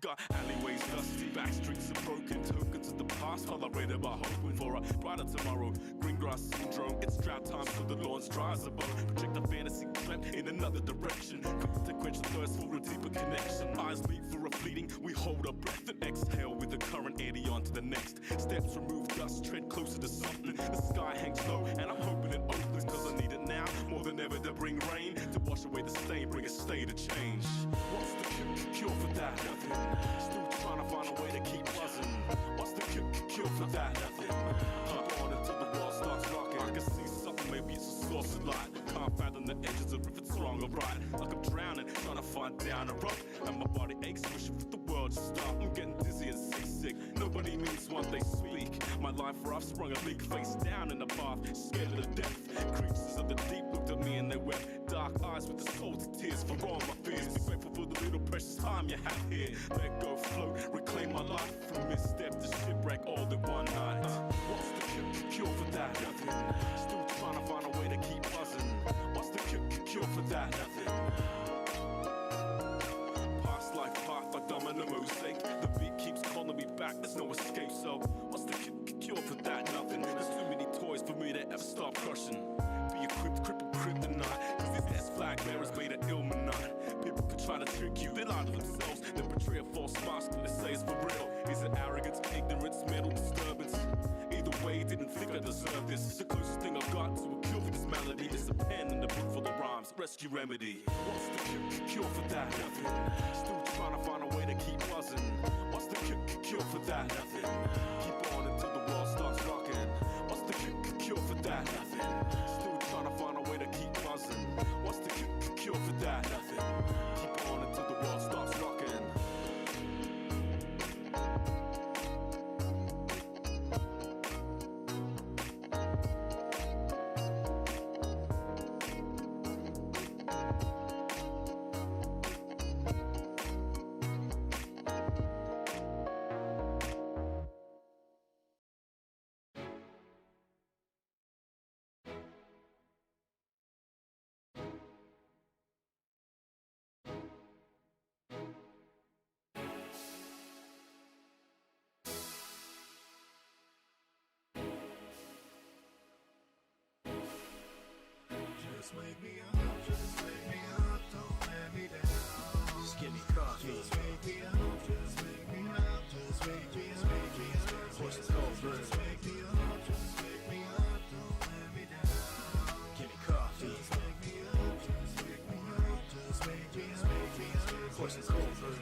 got alleyways dusty, back streets are broken, tokens of the past, tolerated by hoping for a brighter tomorrow. Green grass syndrome, it's drought time so the lawns dry as a boat. Project a fantasy trap in another direction, quick to quench the thirst for a deeper connection. Eyes leap for a fleeting, we hold our breath and exhale with the current eddy on to the next. Steps remove dust, tread closer to something. The sky hangs low and I'm hoping it opens, cause I need it now more than ever to bring rain, to wash away the stain, bring a state of change. What's the cure for that? Nothing. Still trying to find a way to keep buzzing. What's the cure for that? Nothing. Keep on until the world starts rocking. I can see something, maybe it's a source of light. Can't fathom the edges of if it's wrong or right. Like I'm drowning, trying to find down a rope, and my body aches, wishing for the world to stop. I'm getting dizzy and seasick. Nobody means what they speak. My life where I've sprung a leak, face down in the bath, scared of the depth. Creatures of the deep looked at me and they wept. Dark eyes with the salty tears for all my fears. Be grateful for the little precious time you have here. Let go, float, reclaim my life from misstep to shipwreck all in one night. What's the cure for that? Nothing. Still trying to find a way to keep buzzing. What's the cure for that? Nothing. Past life path like domino mosaic. The beat keeps calling me back, there's no escape. So what's the cure for that? Nothing. There's too many toys for me to ever stop crushing. Be equipped, crippled, kryptonite. Cause this S-flag bearers made an Illuminati. People could try to trick you, they lie to themselves, then portray a false mask and they say it's for real. Is it arrogance, ignorance, mental disturbance? Either way, didn't think I deserved this. The closest thing I've got to a cure for this malady is a pen and a book full of rhymes, rescue remedy. What's the cure for that? Nothing. Still trying to find a way to keep buzzing. What's the cure for that? Nothing. Keep on until the world starts rocking. What's the cure for that? Nothing. Still trying to find a way to keep buzzing. What's the cure for that? Nothing. Keep on until the world starts rocking. Just wake me up, just wake me up, don't let me down. Just give me coffee. Just wake me up, just wake me up, just wake me up. Horse is cold brew. Just wake me up, just wake me up, don't let me down. Give me coffee. Just wake me up, just wake me up, just wake me up. Horse is cold brew.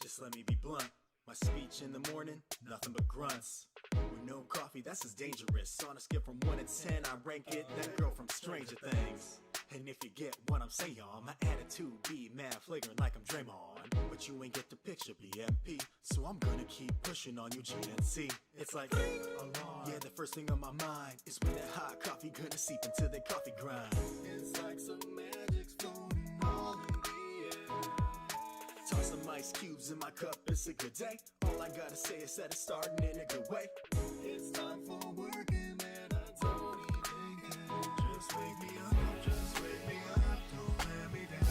Just let me be blunt. My speech in the morning, nothing but grunts. With no coffee, that's as dangerous. On a scale from 1 to 10, I rank it that girl from Stranger Things. And if you get what I'm saying, my attitude be mad flagrant like I'm Draymond. But you ain't get the picture, BMP. So I'm gonna keep pushing on you, GNC. It's like, yeah, the first thing on my mind is when that hot coffee gonna seep into the coffee grind. It's like some magic's floating all in the air. Toss some ice cubes in my cup, it's a good day. All I gotta say is that it's starting in a good way. It's time for working and I don't even care. Just wake me up, just wake me up, don't let me down.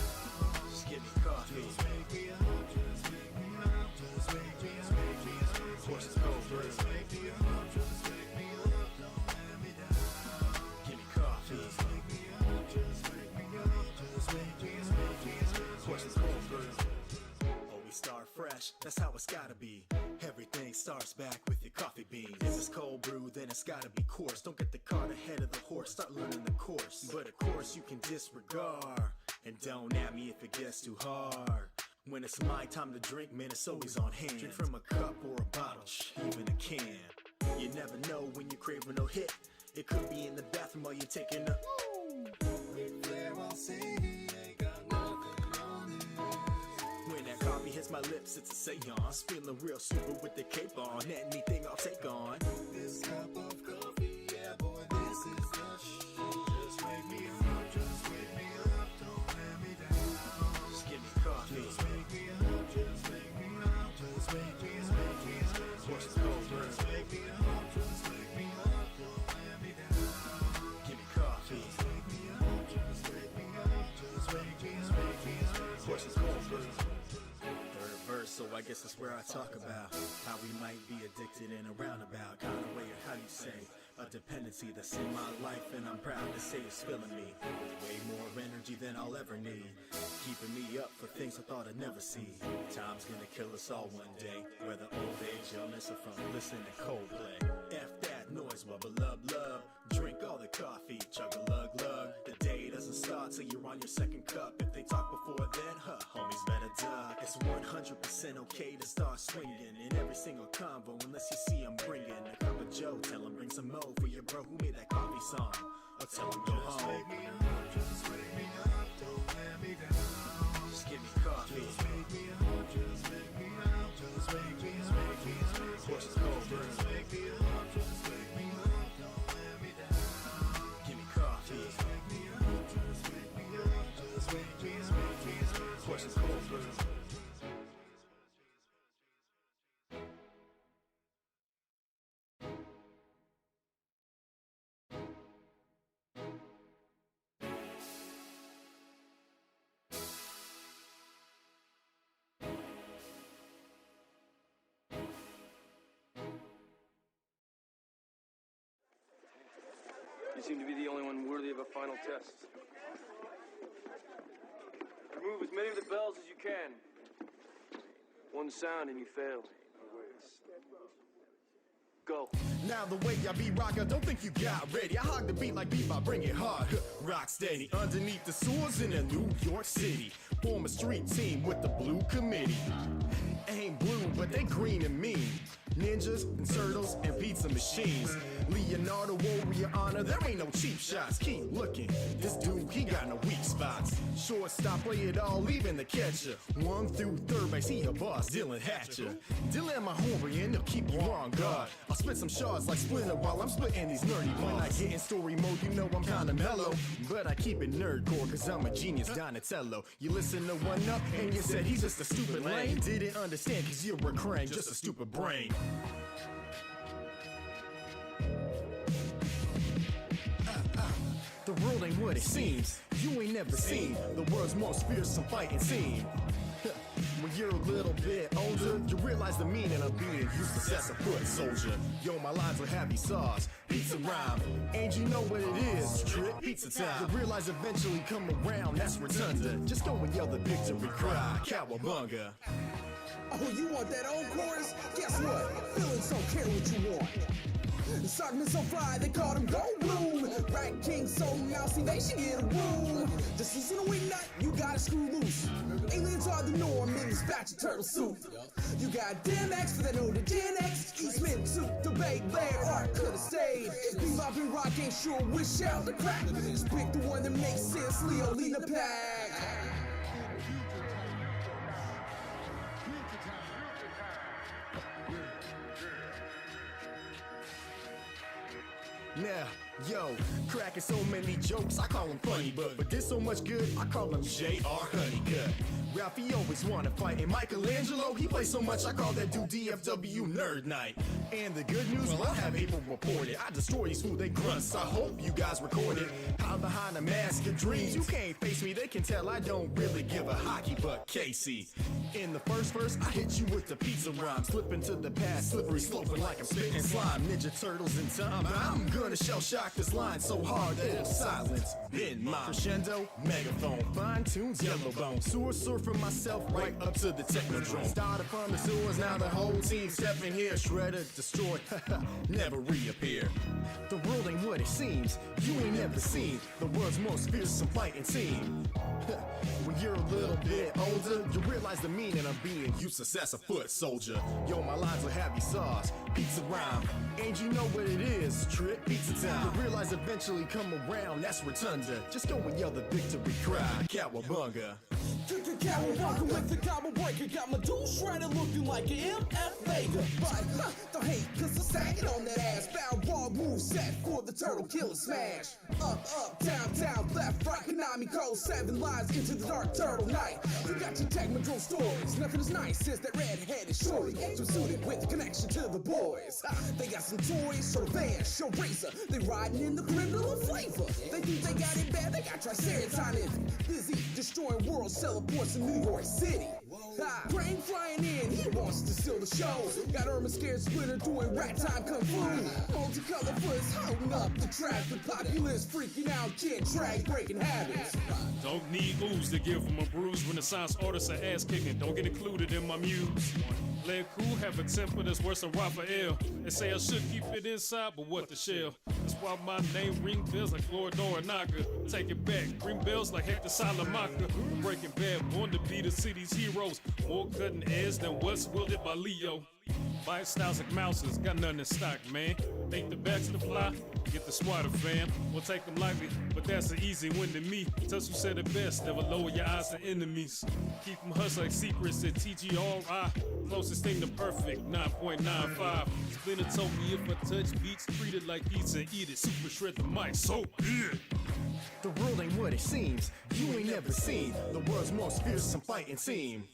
Just give me coffee. Just wake me up, just wake me up, just wake me up. Horse is cold brew. Just wake me up, just wake me up, don't let me down. Give me coffee. Just wake me up, just wake me up, just wake me up. Horse is cold brew. Always start fresh, that's how it's gotta be. Everything starts back with your coffee beans. If it's cold brew, then it's gotta be coarse. Don't get the cart ahead of the horse, start learning the course. But of course you can disregard, and don't at me if it gets too hard. When it's my time to drink, man, it's always on hand. Drink from a cup or a bottle, even a can. You never know when you're craving a hit. It could be in the bathroom while you're taking a Ric Flair, I'll say he ain't got nothing on it. When that coffee hits my lips, it's a seance. Feeling real super with the cape on. Anything I'll take on. This cup of coffee, yeah boy, this is the shit. Just wake me up, just wake me up, don't let me down. Just give me coffee. Just wake me up, just wake me up, just wake me up. Horse is cold brew. Just wake me up, just wake me up, don't let me down. Give me coffee. Just wake me up, just wake me up, just wake me up. Horse is cold brew. I guess that's where I talk about how we might be addicted in a roundabout kind of way, or how you say, a dependency that's in my life, and I'm proud to say it's filling me with way more energy than I'll ever need, keeping me up for things I thought I'd never see. Time's gonna kill us all one day, whether old age, illness, or from listening to Coldplay. F that noise, wubba lub love. Drink all the coffee, chug a lug lug. The day doesn't start till you're on your second cup. If they talk before then, homies better duck. It's 100% okay to start swinging in every single convo, unless you see I'm bringing a cup of Joe. Tell him bring some mo for your bro who made that coffee song, or tell him go home. Just wake me up, just wake me up, don't let me down. Just give me coffee. Just wake me up, just wake me up, just wake me up, just wake me up. Horses cold brew. Just wake me up, just wake me up, don't let me down. Give me coffee. Just wake me up, just wake me up, just wake me up. Horses cold brew. You seem to be the only one worthy of a final test. Remove as many of the bells as you can. One sound and you fail. Go. Now the way I be rockin', don't think you got ready. I hog the beat like beef, I bring it hard. Rock steady, underneath the sewers in a New York City. Form a street team with the Blue Committee. Ain't blue, but they green and mean. Ninjas and turtles and pizza machines. Leonardo Warrior honor, there ain't no cheap shots. Keep looking, this dude, he got no weak spots. Shortstop, play it all, leaving the catcher. 1 through third base, he a boss, Dylan Hatcher. Dylan my homie, and he'll keep you on guard. I'll spit some shards like Splinter while I'm splitting these nerdy bars. When I get in story mode, you know I'm kinda mellow. But I keep it nerdcore, cause I'm a genius Donatello. You listen to One Up, and you said he's just a stupid lame. Didn't understand, cause you're a crank, just a stupid brain. The world ain't what it seems. You ain't never seen the world's most fearsome fighting scene. When you're a little bit older, you realize the meaning of being useless as a foot soldier. Yo, my lines are heavy sauce, pizza rhyme, and you know what it is, trip pizza time. You realize eventually come around, that's rotunda. Just go and yell the victory cry, cowabunga. Oh, you want that old chorus? Guess what? Feelings don't care what you want. Stockman so fly, they called him Gold Bloom. Rat King so mousy, they should get a room. Just listen to wing nut, you gotta screw loose. Aliens are the norm in this batch of turtle soup. You got DMX for that older Gen X. Eastman too, the Bay Blair art could've stayed. Bebop and rock ain't sure which shell to crack. Just pick the one that makes sense, Leo, lean the pack. Now, yo, cracking so many jokes, I call them funny, but did so much good, I call him J.R. Honeycutt. Ralphie always wanna fight, and Michelangelo, he plays so much, I call that dude DFW Nerd Night. And the good news, well, I have April reported. I destroy these fool, they grunts, I hope you guys recorded. Hide behind a mask of dreams, you can't face me, they can tell I don't really give a hockey butt, Casey. In the first verse, I hit you with the pizza rhyme, slip into the past, slippery sloping like I'm spitting slime. Ninja Turtles in time, I'm gonna shell shock this line so hard that it'll silence then mine. Crescendo, megaphone, fine tunes, yellow bone, sewer surfing myself right up to the technodrome. Started from the sewers, now the whole team stepping here, shredded, destroyed, never reappear. The world ain't what it seems, you ain't never seen the world's most fearsome fighting team. When you're a little bit older, you realize the meaning of being useless as a foot soldier. Yo, my lines are heavy sauce, pizza rhyme, and you know what it is, trip pizza time. You realize eventually come around, that's rotunda. Just go and yell the victory cry, cowabunga. Cowabunga with the cowboy breaker. Got my dude shredded looking like an MF Vega. But don't hate, cause I'm sagging on that ass. Bound raw move set for the turtle killer smash. Up, down, down, left, right, Konami code 7 lines into the dark turtle night. You got your Technodrome stories. Nothing as nice as that red-headed shorty. So suited with the connection to the boys. They got some toys, show van, show racer. They riding in the criminal flavor. They think they got it bad, they got Triceratops in it. Busy destroying worlds, teleports in New York City. Ha! Brain flying in, he wants to steal the show. Got Irma scared Splinter doing rat time kung fu. Multicolor foots holding up the track. The populace freaking out, kid drag breaking habits. Don't need ooze to give him a bruise. Renaissance artists are ass kicking. Don't get included in my muse. Let cool have a temper that's worse than Raphael. They say I should keep it inside, but what the shell? That's why my name ring bells like Lord Noranaga. Take it back, ring bells like Hector Salamanca. Breaking Bad, born to be the city's heroes. More cutting edge than what's wielded by Leo. Bite styles like mouses, got nothing in stock, man. Think the backs to fly, get the squatter fam. We'll take them lightly, but that's an easy win to me. Tuss who said it best, never lower your eyes to enemies. Keep them hush like secrets at TGRI. Closest thing to perfect, 9.95. Splinter told me if I touch beats, treat it like pizza and eat it. Super shred the mic, so good. The world ain't what it seems. You ain't never seen the world's most fearsome fighting scene.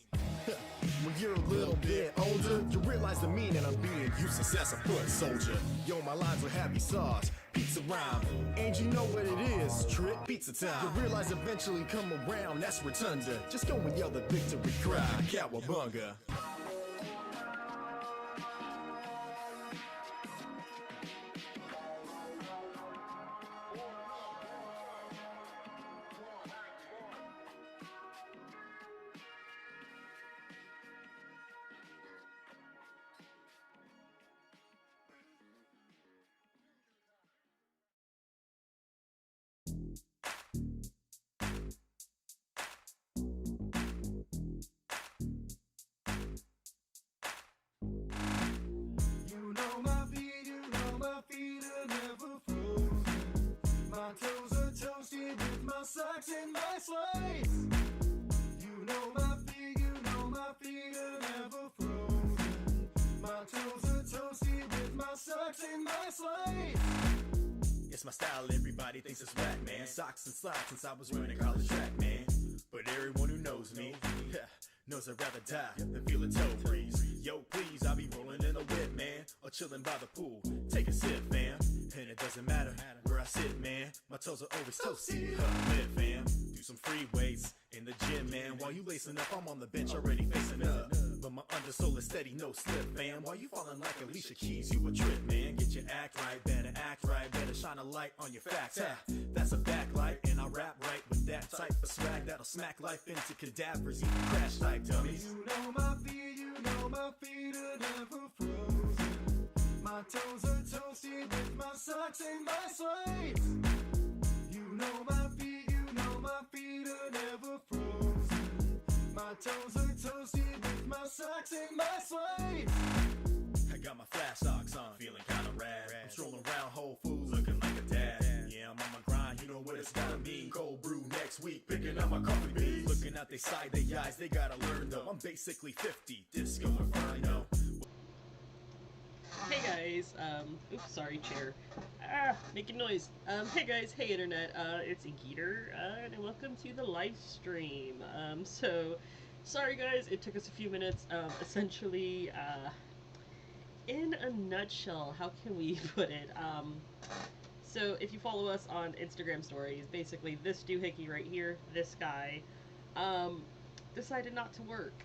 When you're a little bit older, you realize the meaning of being useless as a foot soldier. Yo, my lines are heavy sauce, pizza rhyme, and you know what it is, trip pizza time. You realize eventually come around, that's rotunda. Just go and yell the victory cry, cowabunga. You know my feet are never frozen. My toes are toasted with my socks and my slides. You know my feet are never frozen. My toes are toasted with my socks and my slides. It's my style, everybody thinks it's whack, man. Socks and slides since I was running college track, man. But everyone who knows me, knows I'd rather die than feel a toe breeze. Yo, please, I'll be rolling in a whip, man, or chilling by the pool. Take a sip, fam, and it doesn't matter where I sit, man. My toes are always toasty. Lit, fam. Do some free weights in the gym, man. While you lacing up, I'm on the bench already facing up. But my undersole is steady, no slip, fam. While you falling like Alicia Keys, you a trip, man. Get your act right, better shine a light on your facts. That's a backlight, and I rap right with that type of swag that'll smack life into cadavers, even crash like dummies. You know my feet are never frozen. My toes are toasted with my socks and my slides. You know my feet are never frozen. My toes are toasted with my socks and my slides. I got my flash socks on, feeling kinda rad. I'm strolling around Whole Foods looking like a dad. Yeah, I'm on my grind, you know what it's gotta mean. Cold brew next week, picking up my coffee beans. Looking out they side, they eyes, they gotta learn though. I'm basically 50, Disco Inferno. Hey guys, oops, sorry, chair. Making noise. Hey guys, hey internet, it's Geeter, and welcome to the live stream. So, sorry guys, it took us a few minutes. Essentially, in a nutshell, how can we put it? So if you follow us on Instagram stories, basically this doohickey right here, this guy, decided not to work.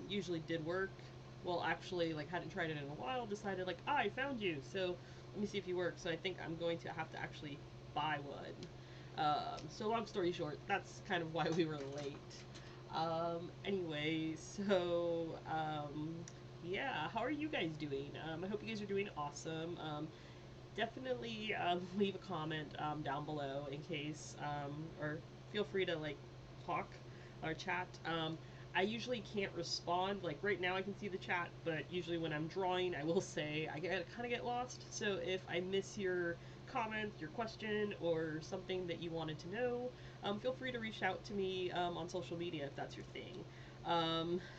Usually did work. Well, actually, like, hadn't tried it in a while, decided, like, I found you, so let me see if you work. So I think I'm going to have to actually buy one. So long story short, that's kind of why we were late. Anyway, so, yeah, how are you guys doing? I hope you guys are doing awesome. Definitely leave a comment down below in case, or feel free to, like, talk or chat. I usually can't respond. Like, right now I can see the chat, but usually when I'm drawing, I will say I kind of get lost. So if I miss your comment, your question, or something that you wanted to know, feel free to reach out to me on social media if that's your thing.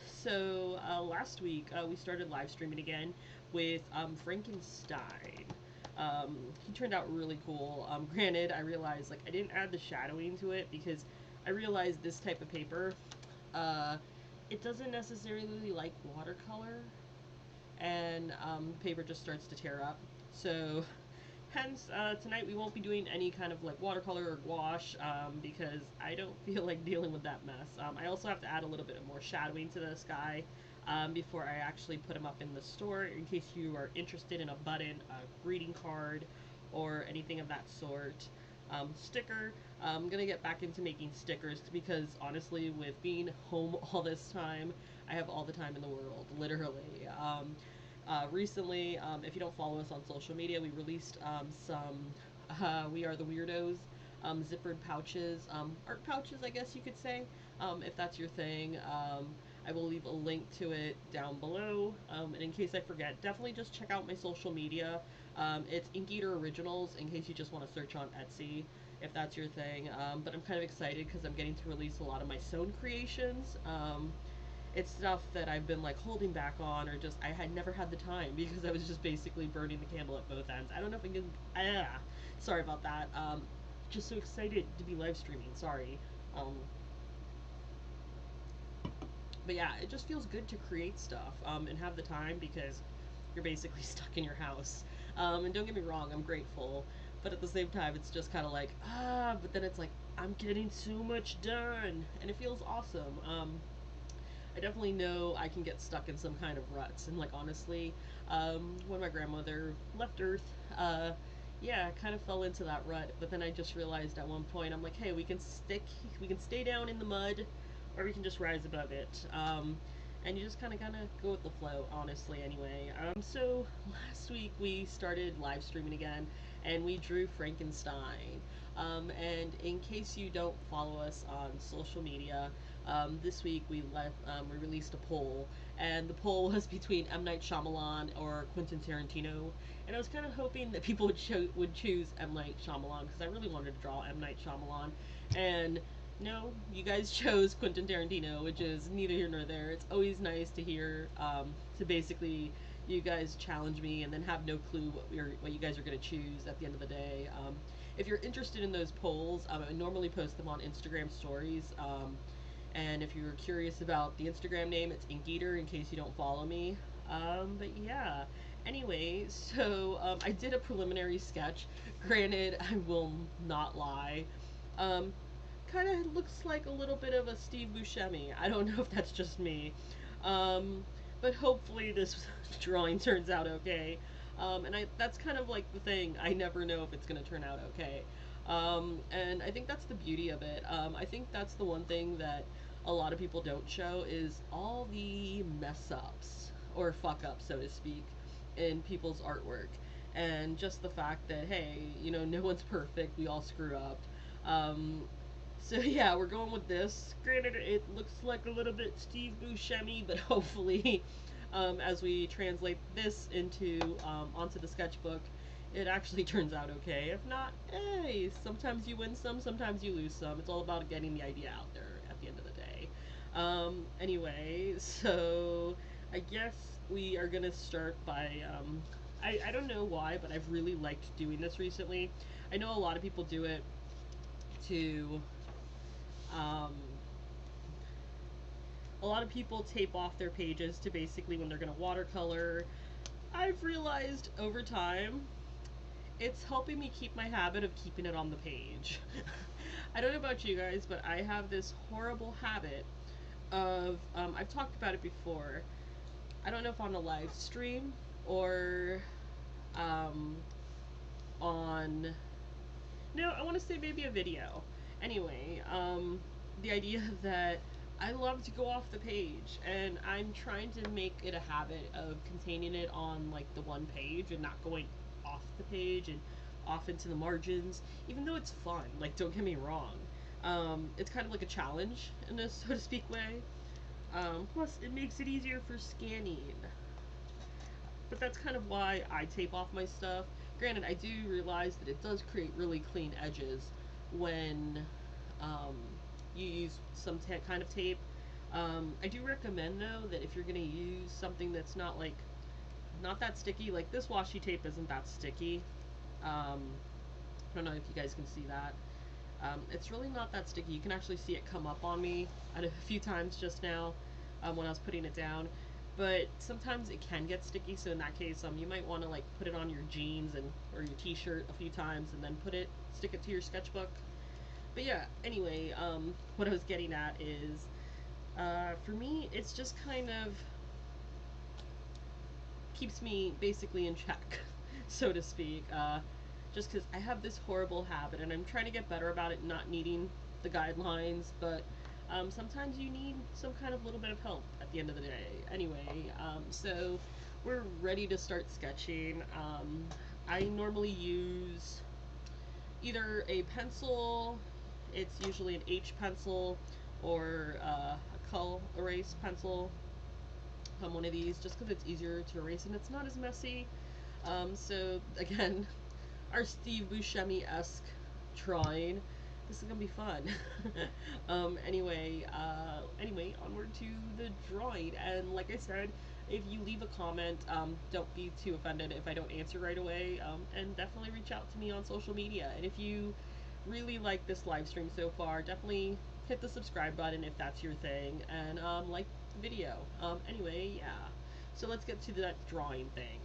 So last week we started live streaming again with Frankenstein. He turned out really cool. Granted, I realized, like, I didn't add the shadowing to it because I realized this type of paper, it doesn't necessarily like watercolor, and paper just starts to tear up. So Hence, tonight we won't be doing any kind of like watercolor or gouache because I don't feel like dealing with that mess. I also have to add a little bit of more shadowing to the sky before I actually put them up in the store, in case you are interested in a button, a greeting card, or anything of that sort. Sticker. I'm gonna get back into making stickers because honestly, with being home all this time, I have all the time in the world, literally. Recently, if you don't follow us on social media, we released some We Are the Weirdos zippered pouches, art pouches, I guess you could say, if that's your thing. I will leave a link to it down below, and in case I forget, definitely just check out my social media. It's Ink Eater Originals, in case you just want to search on Etsy, if that's your thing. But I'm kind of excited because I'm getting to release a lot of my sewn creations. It's stuff that I've been like holding back on, or just I had never had the time because I was just basically burning the candle at both ends. I don't know if I can. Sorry about that. Just so excited to be live streaming. Sorry. But yeah, it just feels good to create stuff and have the time because you're basically stuck in your house. And don't get me wrong, I'm grateful, but at the same time, it's just kind of like but then it's like I'm getting so much done, and it feels awesome. I definitely know I can get stuck in some kind of ruts, and like honestly, when my grandmother left Earth, yeah, I kind of fell into that rut. But then I just realized at one point, I'm like, hey, we can stay down in the mud, or we can just rise above it. And you just kind of go with the flow, honestly. Anyway, so last week we started live streaming again, and we drew Frankenstein. And in case you don't follow us on social media, this week we released a poll, and the poll was between M. Night Shyamalan or Quentin Tarantino, and I was kind of hoping that people would choose M. Night Shyamalan because I really wanted to draw M. Night Shyamalan, and no, you guys chose Quentin Tarantino, which is neither here nor there. It's always nice to hear, to basically you guys challenge me and then have no clue what you guys are going to choose at the end of the day. If you're interested in those polls, I normally post them on Instagram stories. And if you're curious about the Instagram name, it's Ink Eater, in case you don't follow me. But yeah. Anyway, so I did a preliminary sketch. Granted, I will not lie. Kind of looks like a little bit of a Steve Buscemi. I don't know if that's just me. But hopefully this drawing turns out okay. And that's kind of like the thing. I never know if it's going to turn out okay. And I think that's the beauty of it. I think that's the one thing that a lot of people don't show is all the mess ups, or fuck ups, so to speak, in people's artwork. And just the fact that, hey, no one's perfect. We all screw up. So yeah, we're going with this. Granted, it looks like a little bit Steve Buscemi, but hopefully, as we translate this onto the sketchbook, it actually turns out okay. If not, hey, sometimes you win some, sometimes you lose some. It's all about getting the idea out there at the end of the day. Anyway, so I guess we are gonna start by, I don't know why, but I've really liked doing this recently. I know a lot of people do it to, a lot of people tape off their pages to basically when they're gonna watercolor. I've realized over time, it's helping me keep my habit of keeping it on the page. I don't know about you guys, but I have this horrible habit of, I've talked about it before. I don't know if on a live stream or on, no, I want to say maybe a video. Anyway, the idea that I love to go off the page, and I'm trying to make it a habit of containing it on like the one page and not going off the page and off into the margins, even though it's fun. Like, don't get me wrong. It's kind of like a challenge in a so to speak way. Plus, it makes it easier for scanning. But that's kind of why I tape off my stuff. Granted, I do realize that it does create really clean edges when you use some kind of tape. I do recommend, though, that if you're going to use something that's not that sticky, like this washi tape isn't that sticky. I don't know if you guys can see that. It's really not that sticky. You can actually see it come up on me a few times just now when I was putting it down. but sometimes it can get sticky. So in that case, you might want to like put it on your jeans and or your t-shirt a few times, and then stick it to your sketchbook. But yeah, anyway, what I was getting at is, for me, it's just kind of keeps me basically in check, so to speak. Just because I have this horrible habit, and I'm trying to get better about it, not needing the guidelines, but sometimes you need some kind of little bit of help at the end of the day. Anyway, so we're ready to start sketching. I normally use either a pencil, it's usually an H pencil, or a Cull erase pencil. One of these, just because it's easier to erase and it's not as messy. So again, our Steve Buscemi-esque drawing. This is gonna be fun. Anyway, onward to the drawing. And like I said, if you leave a comment, don't be too offended if I don't answer right away. And definitely reach out to me on social media. And if you really like this live stream so far, definitely hit the subscribe button if that's your thing, and like the video. Anyway, yeah. So let's get to that drawing thing.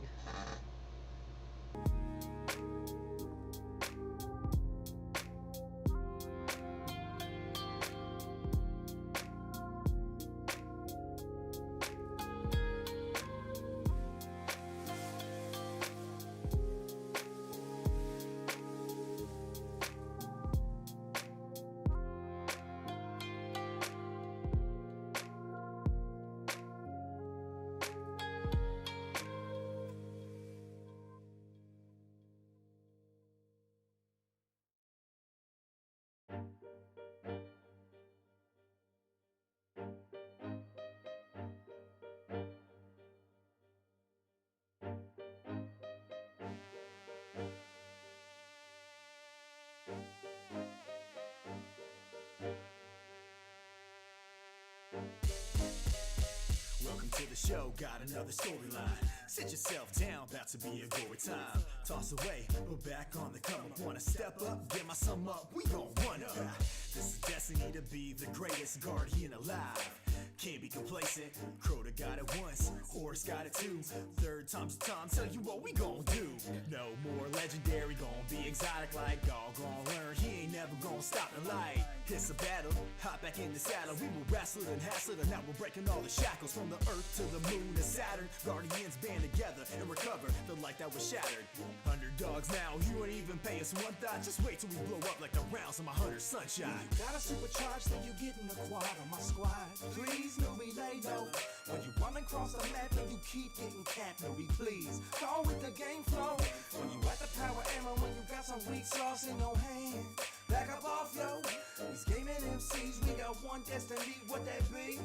Welcome to the show, got another storyline. Sit yourself down, about to be a gory time. Toss away, but back on the come up. Wanna step up, get my sum up, we gon' run up. This is destiny to be the greatest guardian alive. Can't be complacent, Crota got it once, Horse got it too. Third time's the time, tell you what we gon' do. No more legendary, gon' be exotic like all gon' learn. He ain't never gon' stop the light. It's a battle, hop back in the saddle. We will wrestle it and hassle it, and now we're breaking all the shackles. From the earth to the moon and Saturn, Guardians band together and recover the light that was shattered. Underdogs now, you ain't even pay us one thought. Just wait till we blow up like the rounds of my hunter sunshine. You gotta supercharge, then you get in the quad on my squad. Please, no relay, no. When you run across the map and you keep getting capped, no be please. Go with the game flow. When you at the power ammo, when you got some weak sauce in your hand. Back up off, yo. These gaming MCs, we got one destiny, what that be?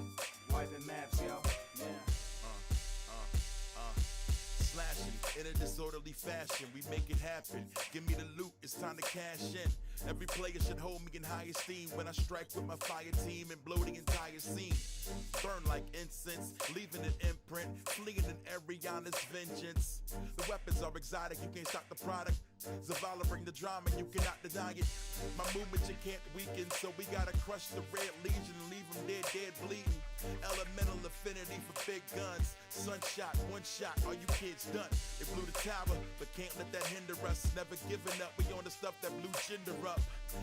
Wiping maps, yo. Yeah. Slashing in a disorderly fashion, we make it happen. Give me the loot, it's time to cash in. Every player should hold me in high esteem when I strike with my fire team and blow the entire scene. Burn like incense, leaving an imprint, fleeing in Ariana's vengeance. The weapons are exotic, you can't stop the product. Zavala bring the drama, you cannot deny it. My movement you can't weaken, so we gotta crush the red legion and leave them dead bleeding. Elemental affinity for big guns. Sunshot, one shot, all you kids done. They blew the tower, but can't let that hinder us. Never giving up, we on the stuff that blew gender up.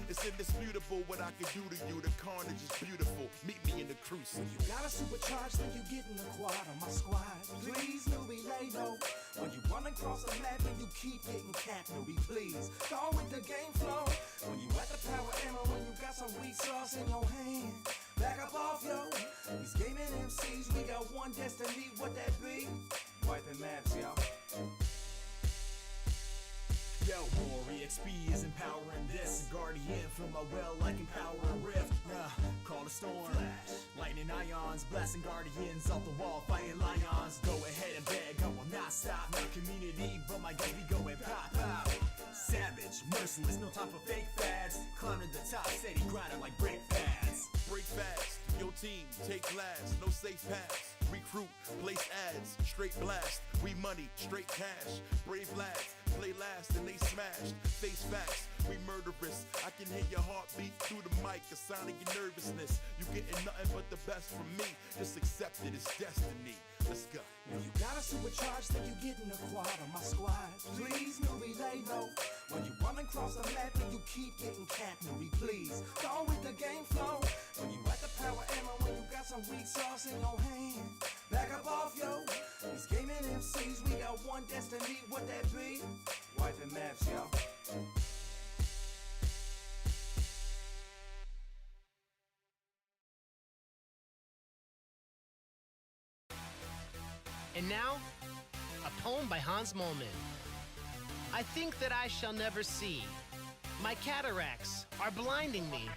It's indisputable what I can do to you. The carnage is beautiful. Meet me in the crucible. You gotta supercharge, then you get in the quad on my squad. Please, no relay, no. When you run across the map and you keep getting capped, no be please. Go with the game flow. When you at the power ammo, when you got some weak sauce in your hand. Back up off, yo. These gaming MCs, we got one destiny, what that be? Wiping maps, yo. Yo, more EXP is empowering this. Guardian from my well like empowering rift. Call a storm. Flash. Lightning ions, blasting guardians off the wall, fighting lions. Go ahead and beg, I will not stop. No community, but my game be going pop, pop. Savage, merciless, no time for fake fads. Climbing the top, steady grinding like brake pads. Break fast, your team, take last, no safe paths. Recruit, place ads, straight blast. We money, straight cash. Brave lads, play last and they smashed. Face facts, we murderous. I can hear your heartbeat through the mic, a sign of your nervousness. You getting nothing but the best from me. Just accept it, it's destiny. Let's go. When you got a supercharged, then you get in the quad on my squad. Please, newbie, lay low. When you run across the map and you keep getting capped, newbie, please. Go with the game flow. When you at the power ammo, when you got some weak sauce in your hand. Back up off, yo. These gaming MCs, we got one destiny. What that be? Wiping maps, yo. And now, a poem by Hans Mollman. I think that I shall never see. My cataracts are blinding me.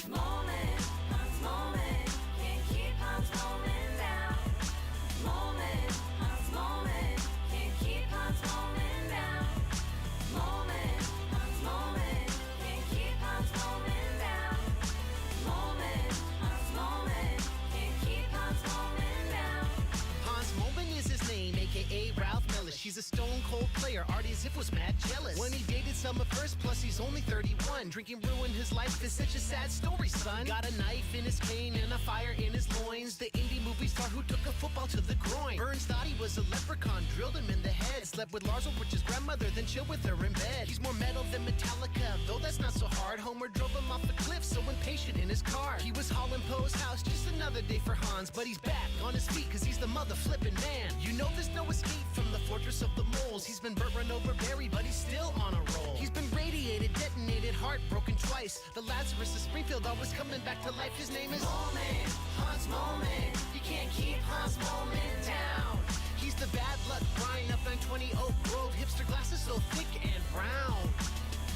Moment, Hans Moment, can't keep Hans Moment down. Moment, Hans Moment, can't keep Hans Moment down. Moment, Hans Moment, can't keep Hans Moment down. Moment, Hans Moment, can't keep Hans Moment down. Hans Mollman is his name, aka Ralph Mellish. He's a stone cold player, arty as if was mad jealous. When he dated Selma first, plus he's only 31. Drinking ruined his life, is such a sad story, son. Got a knife in his cane and a fire in his loins. The indie movie star who took a football to the groin. Burns thought he was a leprechaun, drilled him in the head. Slept with Lars Ulbricht's grandmother, then chilled with her in bed. He's more metal than Metallica, though that's not so hard. Homer drove him off a cliff, so impatient in his car. He was hauling Poe's house, just another day for Hans. But he's back on his feet, cause he's the mother flipping man. You know there's no escape from the fortress of the moles. He's been burnt, run over, buried, but he's still on a roll. He's been radiated, detonated, heartbroken twice. The Lazarus of Springfield, always coming back to life. His name is Moment, Hans Moment. You can't keep Hans Moment down. He's the bad luck Brian up on 20 Oak Grove. Hipster glasses so thick and brown.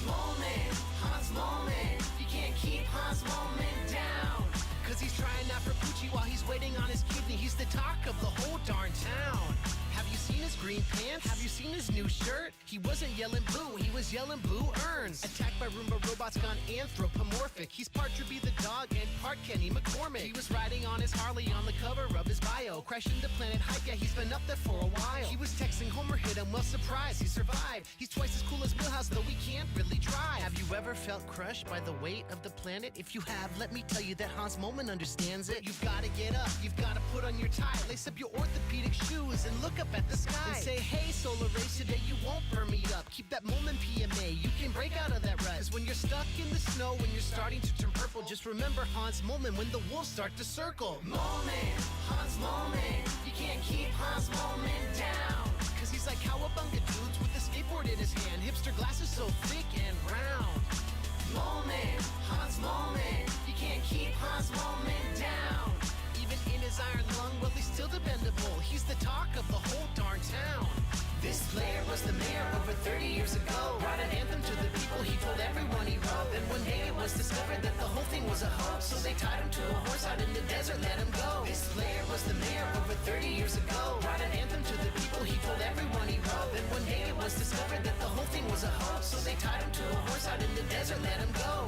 Moment, Hans Moment. You can't keep Hans Moment down. Cause he's trying out for Poochie while he's waiting on his kidney. He's the talk of the whole darn town. Have you seen his green pants? Have you seen his new shirt? He wasn't yelling boo, he was yelling blue urns. Attacked by Roomba robots gone anthropomorphic. He's part Droopy the dog and part Kenny McCormick. He was riding on his Harley on the cover of his bio. Crashed into Planet Hype, yeah, he's been up there for a while. He was texting Homer, hit him, well surprised, he survived. He's twice as cool as Milhouse, though he can't really drive. Have you ever felt crushed by the weight of the planet? If you have, let me tell you that Hans Mollman understands it. You've gotta get up, you've gotta put on your tie, lace up your orthopedic shoes and look up at the sky and say, hey, solar rays, today you won't burn me up. Keep that Mollman PMA, you can break out of that rut. Cause when you're stuck in the snow, when you're starting to turn purple, just remember Hans Mollman when the wolves start to circle. Moment, Hans Mollman, you can't keep Hans Mollman down. Cause he's like cowabunga dudes with a skateboard in his hand. Hipster glasses so thick and round. Moment, Hans Mollman, you can't keep Hans Mollman down. Even in his iron lung, well, he's still dependable. He's the talk of the whole darn town. This player was the mayor over 30 years ago. Brought an anthem to the people, he told everyone he wrote. Then one day it was discovered that the whole thing was a hoax. So they tied him to a horse out in the desert, let him go. This player was the mayor over 30 years ago. Brought an anthem to the people, he told everyone he wrote. Then one day it was discovered that the whole thing was a hoax. So they tied him to a horse out in the desert, let him go.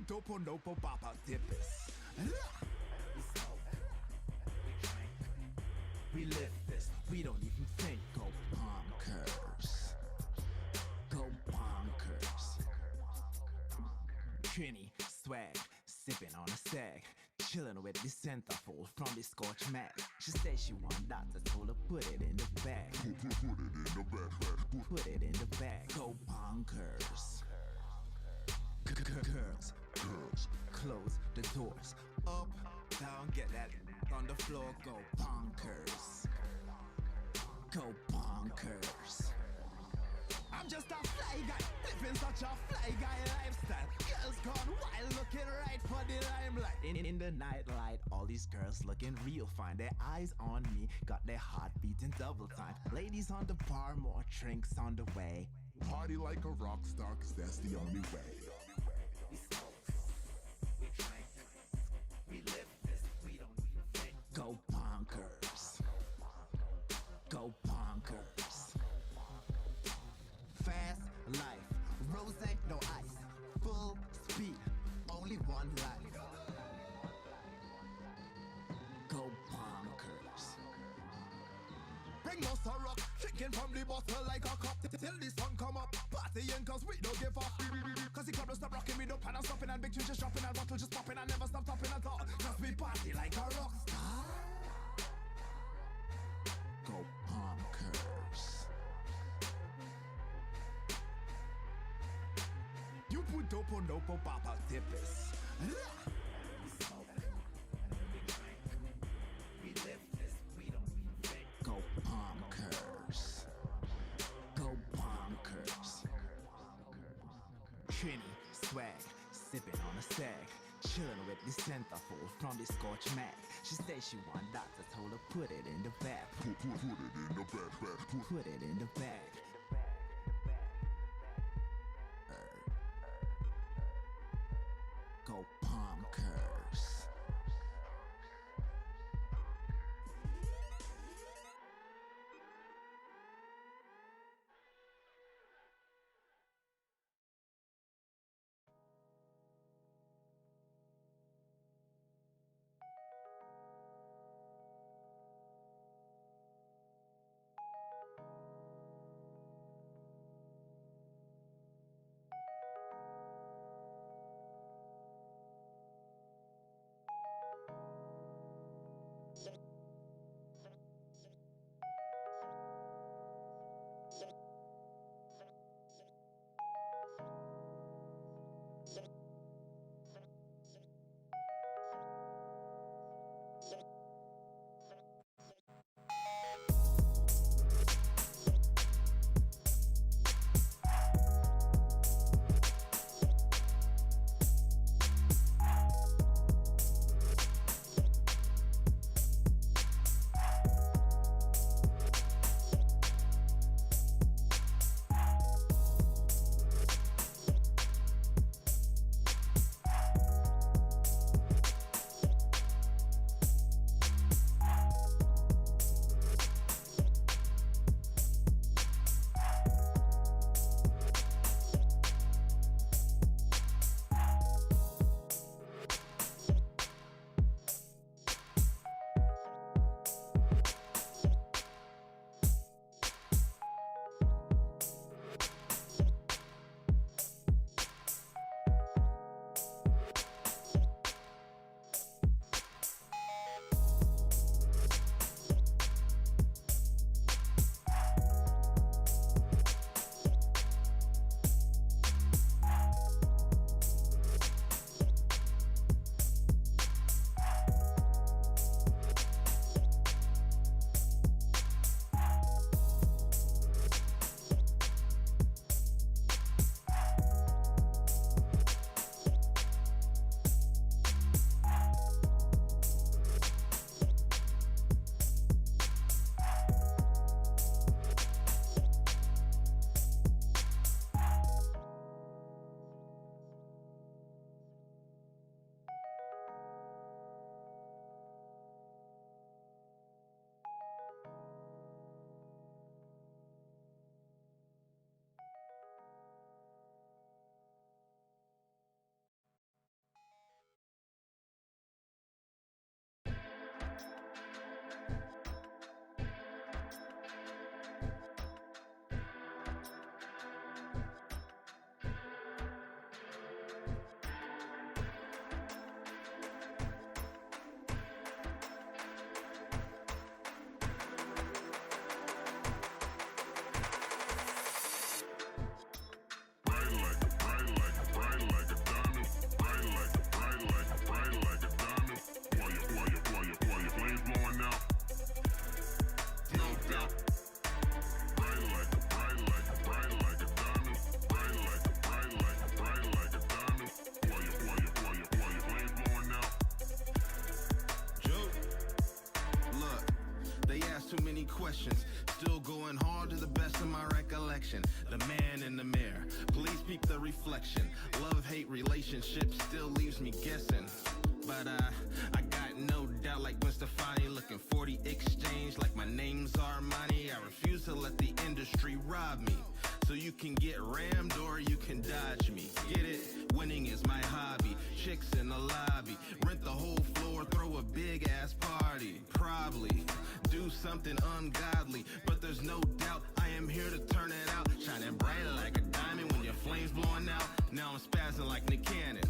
put dopo nopo papa dippers. We smoke, we drink, we live this. We don't even think. Go bonkers, go bonkers. Trini, swag, sipping on a sag, chilling with the centerfold from the Scotch mat. She said she want that, I told her put it in the bag. Put it in the bag, put it in the bag. Go bonkers. Girls, close the doors. Up, down, get that on the floor. Go bonkers. Go bonkers. I'm just a fly guy, living such a fly guy lifestyle. Girls gone wild, looking right for the limelight. In the nightlight, all these girls looking real fine. Their eyes on me, got their heart beating double time. Ladies on the bar, more drinks on the way. Party like a rock star, cause that's the only way. We smoke, we drink, we live this, we don't even think. Go bonkers. Go bonkers. Fast life, rose, no ice. Full speed, only one life. Go bonkers. Bring us a rock, drinking from the bottle like a cup. Till the sun come up, partying cause we don't give up. Cause the club don't stop rocking, we don't plan on stopping. And big tunes just dropping, and bottle just popping. And never stop topping at all, cause we party like a rock star. Go bonkers. You put dopo nopo papa dippers. We smoke, we drink, we live this, we don't even think. Go bonkers. Go bonkers. Trini, swag, sipping on a sag, chilling with the centerfold from the Scotch mat. She said she want that, I told her put it in the bag. Put it in the bag, put it in the bag. Go bonkers. questions. Still going hard to the best of my recollection. The man in the mirror, please peep the reflection. Love-hate relationship still leaves me guessing. But I got no doubt like Gwen Stefani, looking 40 exchange like my name's Armani. I refuse to let the industry rob me. So you can get rammed or you can dodge me. Get it? Winning is my hobby. Chicks in the lobby, rent the whole floor, throw a big ass party. Probably do something ungodly, but there's no doubt I am here to turn it out. Shining bright like a diamond when your flames blowing out. Now I'm spazzing like Nick Cannon.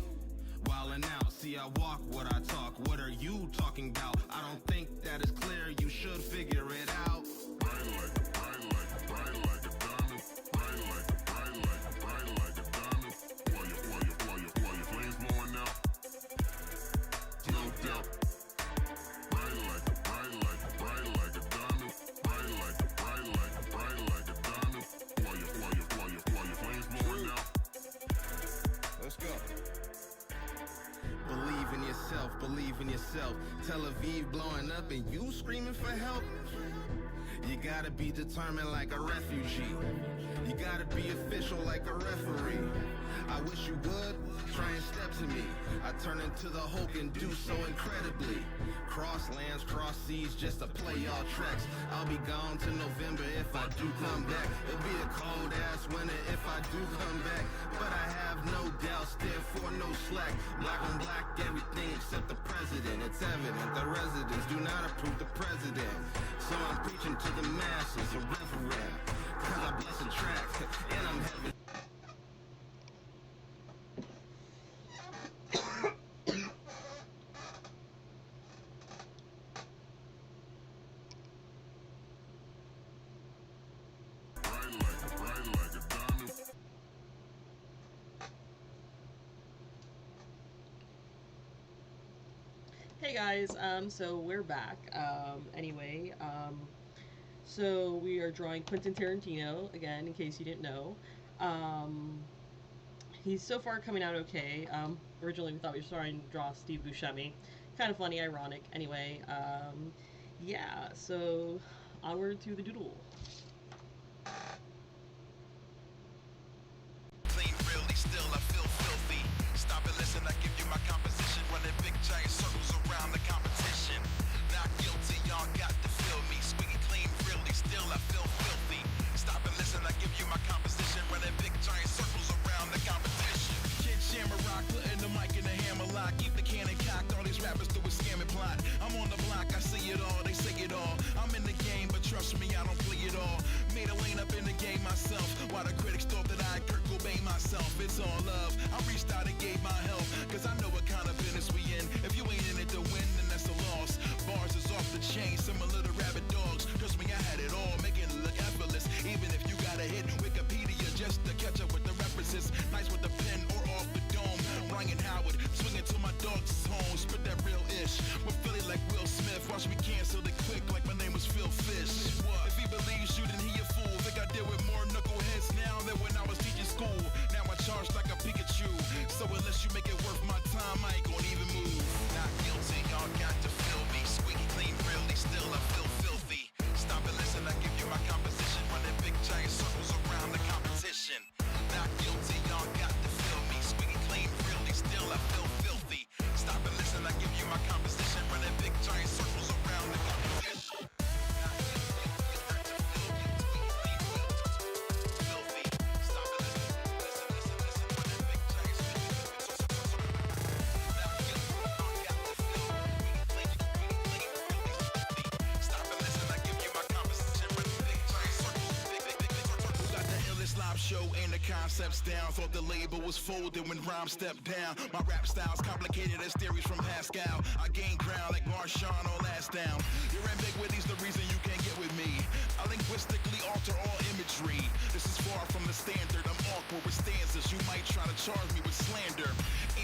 Wildin' out, see I walk what I talk. What are you talking about? I don't think that is clear, you should figure it out. Bright like a diamond. Bright like a diamond. While your flames blowing out. No doubt. Bright like a diamond. Bright like a diamond. While your flames blowing out. Let's go. Believe in yourself. Tel Aviv blowing up and you screaming for help. You gotta be determined like a refugee. You gotta be official like a referee. I wish you would try and step to me. I turn into the Hulk and do so incredibly. Cross lands, cross seas, just to play y'all tracks. I'll be gone to November if I do come back. It'll be a cold ass winter if I do come back. But I have no doubt, still for no slack. Black on black, everything except the president. It's evident the residents do not approve the president. So I'm preaching to the masses, a reverend. Cause I bless the track, and I'm heaven. Hey guys, so we're back. So we are drawing Quentin Tarantino again, in case you didn't know. He's so far coming out okay. Originally we thought we were trying to draw Steve Buscemi. Kind of funny, ironic. Anyway, yeah, so onward to the doodle. Clean, really, still I feel filthy. Stop and listen, I give you my composition. Running big giant circles around the competition. Not guilty, y'all got to feel me. Squeaky clean, really, still I feel filthy. Stop and listen, I give you my composition. Running big giant circles around the competition. Kid Shamrock, putting the mic in the hammer lock. Keep the cannon cocked, all these rappers do a scamming plot. I'm on the block, I see it all, they say it all. I'm in the game, but trust me, I don't play it all. Made a lane up in the game myself, while the critics thought that I Kurt Cobain myself. It's all love, I reached out and gave my help, cause I know what kind of business we in. If you ain't in it to win, then that's a loss. Bars is off the chain, similar to rabid dogs. Trust me, I had it all, making it look effortless. Even if you gotta hit Wikipedia just to catch up with the references. Nice with the pen or off the dome. Ryan Howard, swinging to my dog's home. Spit that real ish. We're Philly like Will Smith. Watch me cancel it quick like my name was Phil Fish. What? If he believes you, then he a fool. Think I deal with more knuckleheads now than when I was teaching school. Now I charge like a Pikachu. So unless you make it worth my time, I ain't gonna even move. Not guilty, y'all got to feel me. Squeaky clean, really, still I feel filthy. Stop and listen, I give you my composition. Running big giant circles around the competition. Not guilty, y'all got to feel me. Squeaky clean, really, still I feel filthy. Stop and listen, I give you my composition. Running big giant circles around the competition. Show and the concepts down. Thought the label was folded when rhyme stepped down. My rap style's complicated as theories from Pascal. I gain ground like Marshawn on Last Down. Your ambiguity's the reason you can't get with me. I linguistically alter all imagery. This is far from the standard. I'm awkward with stanzas. You might try to charge me with slander.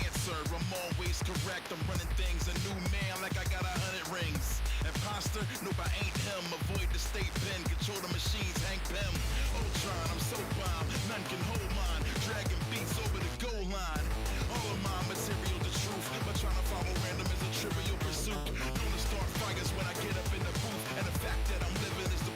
Answer, I'm always correct. I'm running things a new man like I got 100 rings. Imposter? Nope, I ain't him. Avoid the state pen. Control the machines. Hank Pym. Ultron, I'm so bomb. None can hold mine. Dragging beats over the goal line. All of my material the truth, but trying to follow random is a trivial pursuit. Known to start fires when I get up in the booth, and the fact that I'm living is the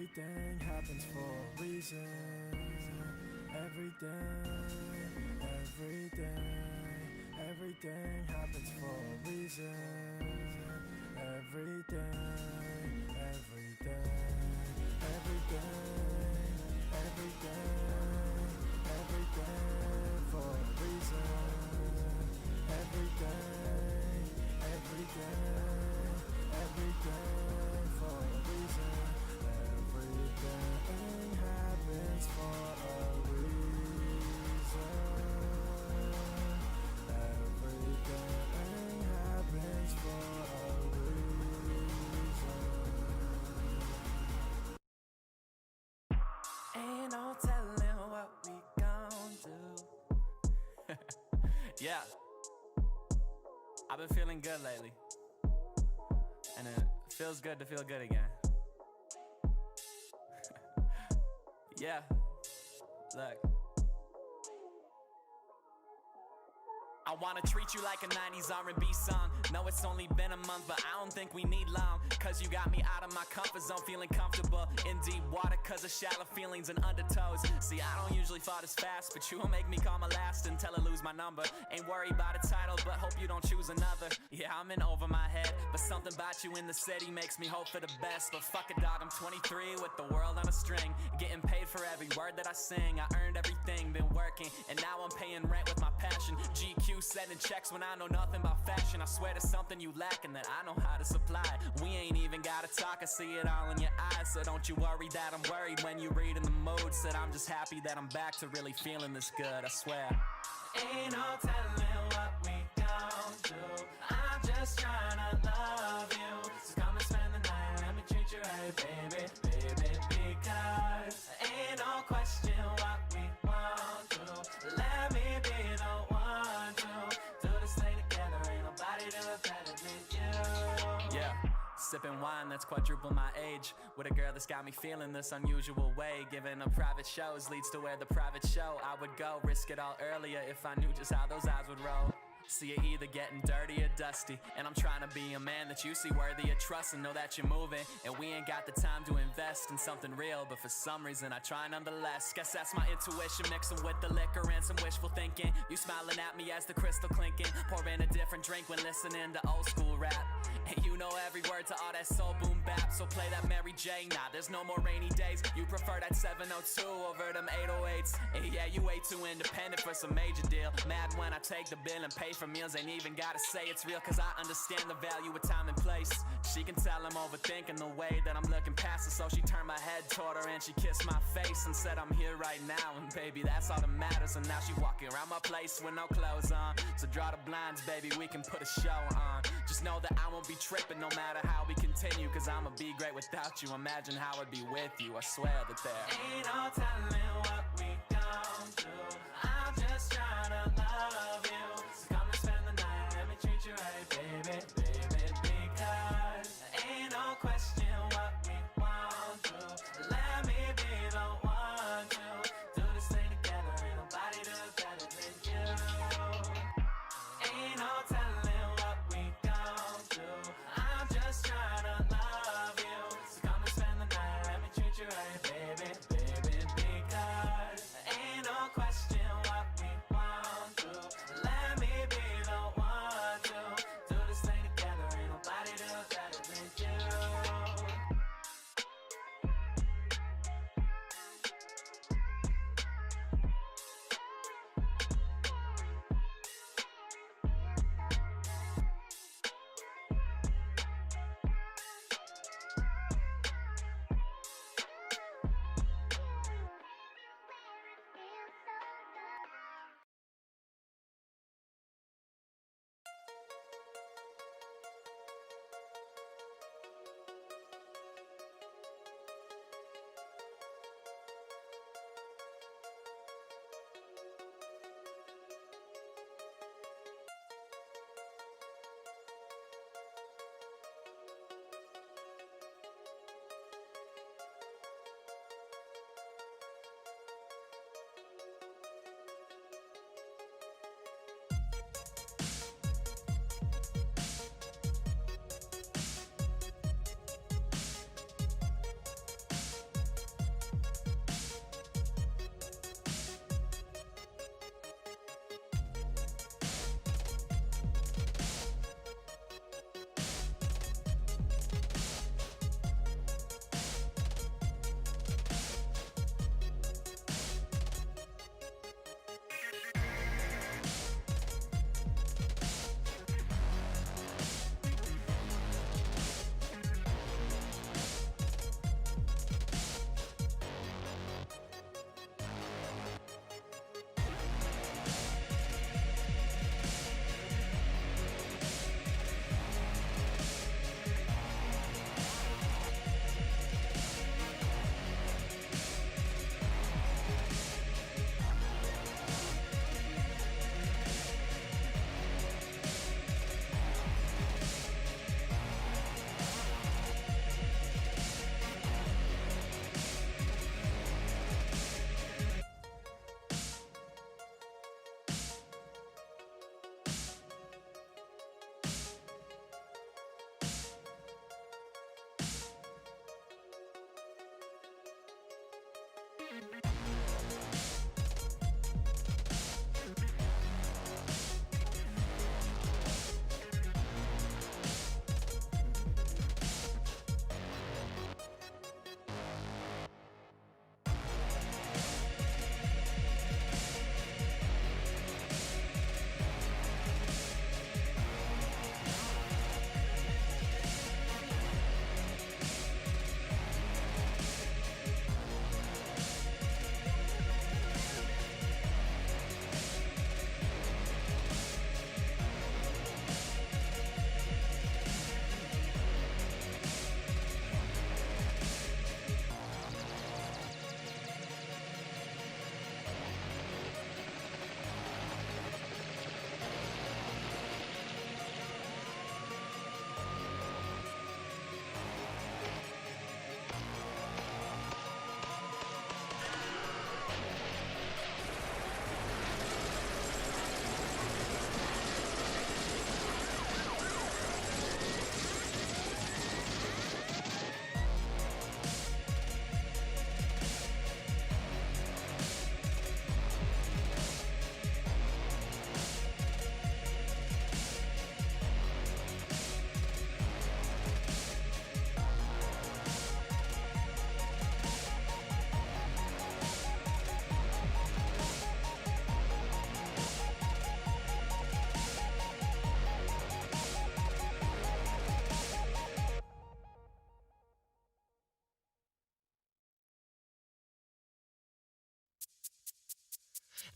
Everything happens for a reason. Everything happens for a reason. Everything for a reason. Everything for a reason. Everything happens for a reason. Everything happens for a reason. Ain't no telling what we gon' do. Yeah, I've been feeling good lately, and it feels good to feel good again. Yeah, look, I wanna treat you like a 90s R&B song. No, it's only been a month, but I don't think we need long. Cause you got me out of my comfort zone, feeling comfortable in deep water cause of shallow feelings and undertows. See, I don't usually fall this fast, but you will make me call my last until I lose my number. Ain't worried about a title, but hope you don't choose another. Yeah, I'm in over my head, but something about you in the city makes me hope for the best. But fuck it, dog, I'm 23 with the world on a string, getting paid for every word that I sing. I earned everything, been working, and now I'm paying rent with my passion. GQ sending checks when I know nothing about fashion. I swear there's something you lack and that I know how to supply. We ain't even gotta talk, I see it all in your eyes. So don't you worry that I'm worried when you read in the mood. Said I'm just happy that I'm back to really feeling this good, I swear. Ain't no telling what we gon' do. I'm just tryna love you. So come and spend the night, let me treat you right, baby, baby. Because ain't no question what we want to. Let me be the one to do this thing together. Ain't nobody do it better than you. Yeah, sipping wine that's quadruple my age, with a girl that's got me feeling this unusual way. Giving up private shows leads to where the private show I would go. Risk it all earlier if I knew just how those eyes would roll. See you either getting dirty or dusty, and I'm trying to be a man that you see worthy of trust and know that you're moving. And we ain't got the time to invest in something real, but for some reason I try nonetheless. Guess that's my intuition mixing with the liquor and some wishful thinking. You smiling at me as the crystal clinking, pouring a different drink when listening to old school rap. And you know every word to all that soul boom bap, so play that Mary J. Nah, there's no more rainy days. You prefer that 702 over them 808s. And yeah, you way too independent for some major deal. Mad when I take the bill and pay for meals, ain't even gotta say it's real, cause I understand the value of time and place. She can tell I'm overthinking the way that I'm looking past her, so she turned my head toward her and she kissed my face and said I'm here right now, and baby that's all that matters. And now she walking around my place with no clothes on, so draw the blinds baby, we can put a show on. Just know that I won't be tripping no matter how we continue, cause I'ma be great without you. Imagine how I'd be with you, I swear that there ain't no telling what we gon' do. I'm just tryna love you. So come and spend the night, let me treat you right, baby, baby. Because ain't no question what we want to. Let me be the one to do this thing together. Ain't nobody do it better than you. Ain't no telling what we gon' do. I'm just tryna love you. So come and spend the night, let me treat you right, baby, baby. Because ain't no question what we want to. Let me be the one to do this thing together.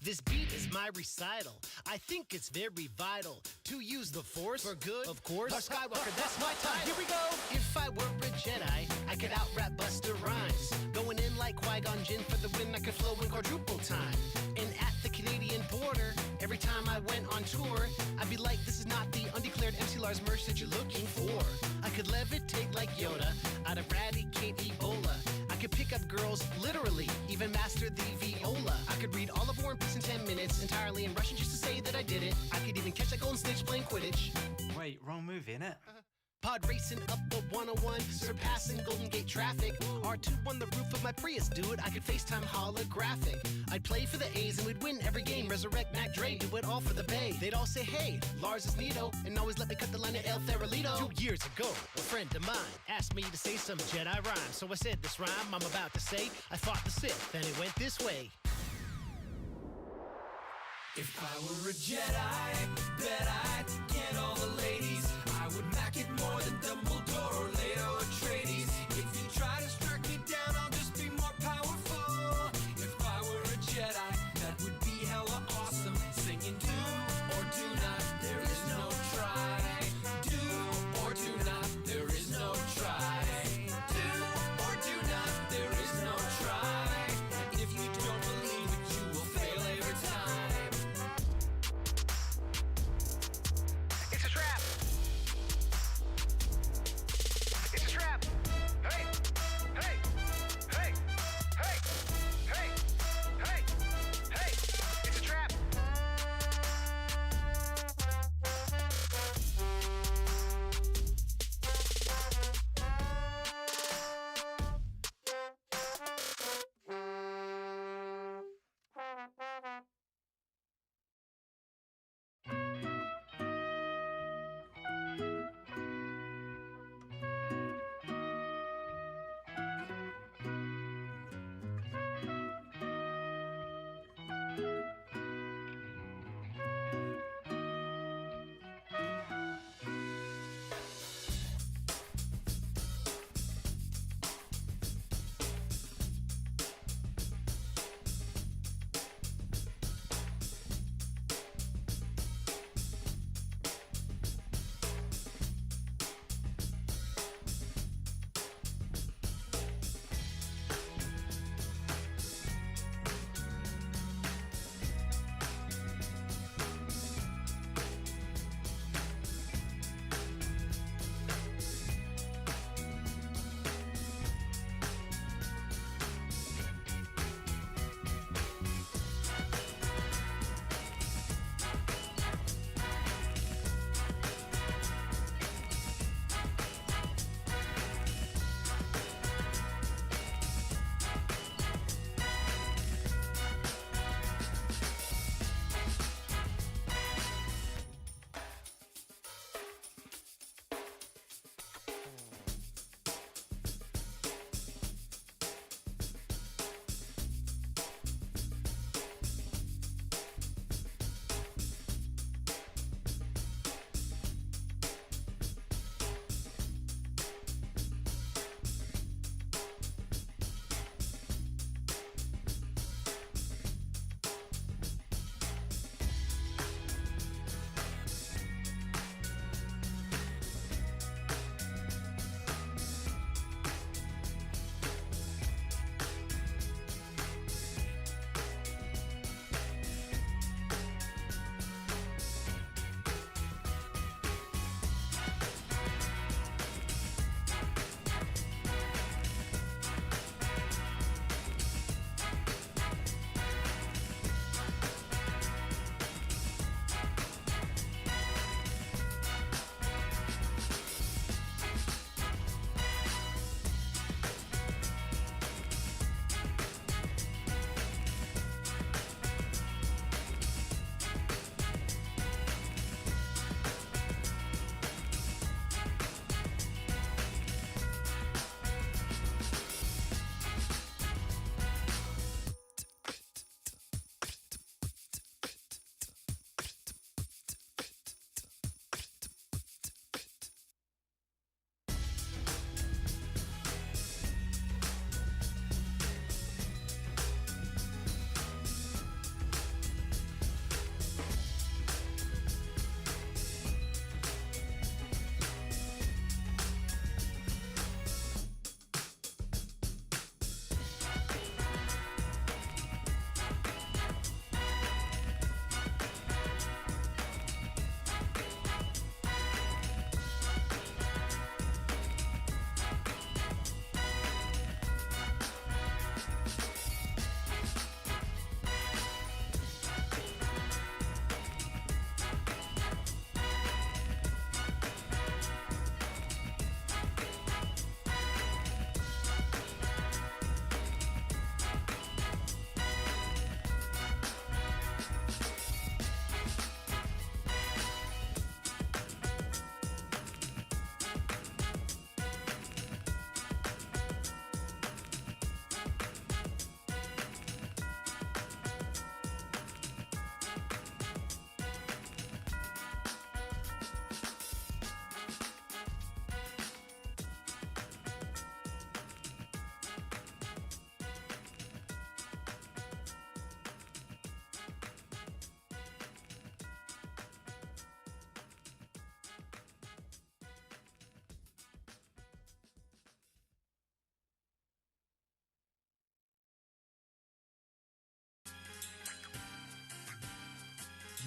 This beat is my recital. I think it's very vital to use the force for good, of course. Our Skywalker, that's my time. Here we go. If I were a Jedi, I could out-rap Buster Rhymes. Going in like Qui-Gon Jinn for the win, I could flow in quadruple time. And at the Canadian border, every time I went on tour, I'd be like, this is not the undeclared MC Lars merch that you're looking for. I could levitate like Yoda, I'd eradicate Ebola. I could pick up girls, literally, even master the viola. I could read all of War and Peace in 10 minutes, entirely in Russian just to say that I did it. I could even catch a golden snitch playing Quidditch. Wait, wrong movie, innit? Pod racing up the 101, surpassing Golden Gate traffic. R2 on the roof of my Prius, dude. I could FaceTime holographic. I'd play for the A's and we'd win every game. Resurrect Mac Dre, do it all for the Bay. They'd all say, hey, Lars is neato, and always let me cut the line at El Farolito. 2 years ago, a friend of mine asked me to say some Jedi rhyme. So I said this rhyme I'm about to say. I fought the Sith, and it went this way. If I were a Jedi, bet I'd get all the ladies. I would mac it more than Dumbledore or Leto Atreides. If you try to strike me down, I'll just be more powerful. If I were a Jedi, that would be hella awesome. Singing do or do not, there is no try. Do or do not, there is no try. Do or do not, there is no try. If you don't believe it, you will fail every time.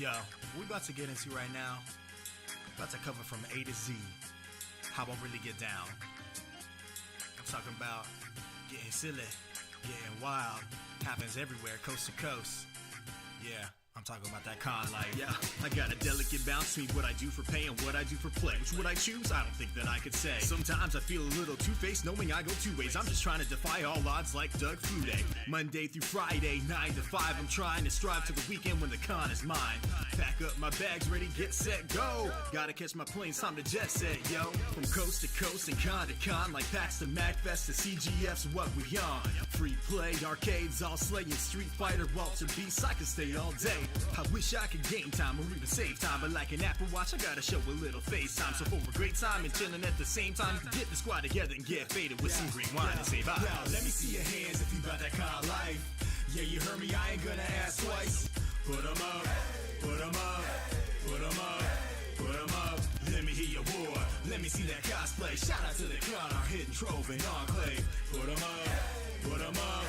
Yo, what we about to get into right now, about to cover from A to Z, how I really get down. I'm talking about getting silly, getting wild, happens everywhere, coast to coast. Yeah, I'm talking about that con life. Yeah, I got a delicate balance between what I do for pay and what I do for play. Which would I choose? I don't think that I could say. Sometimes I feel a little two-faced knowing I go two ways. I'm just trying to defy all odds like Doug Flutie. Monday through Friday, 9 to 5, I'm trying to strive to the weekend when the con is mine. Pack up my bags, ready, get set, go. Gotta catch my planes, time to jet set, yo. From coast to coast and con to con, like PAX to MacFest to CGF's what we on. Free play, arcades, all slaying, Street Fighter, Walter Beast, I can stay all day. I wish I could gain time or even save time, but like an Apple Watch, I gotta show a little FaceTime. So for a great time and chilling at the same time, get the squad together and get faded with some great wine and say bye. Yo, let me see your hands if you got that kind of life. Yeah, you heard me, I ain't gonna ask twice. Put 'em up, put 'em up, put 'em up, put 'em up. Let me hear your war, let me see that cosplay. Shout out to the crowd, our hidden trove and enclave. Put 'em up, put 'em up,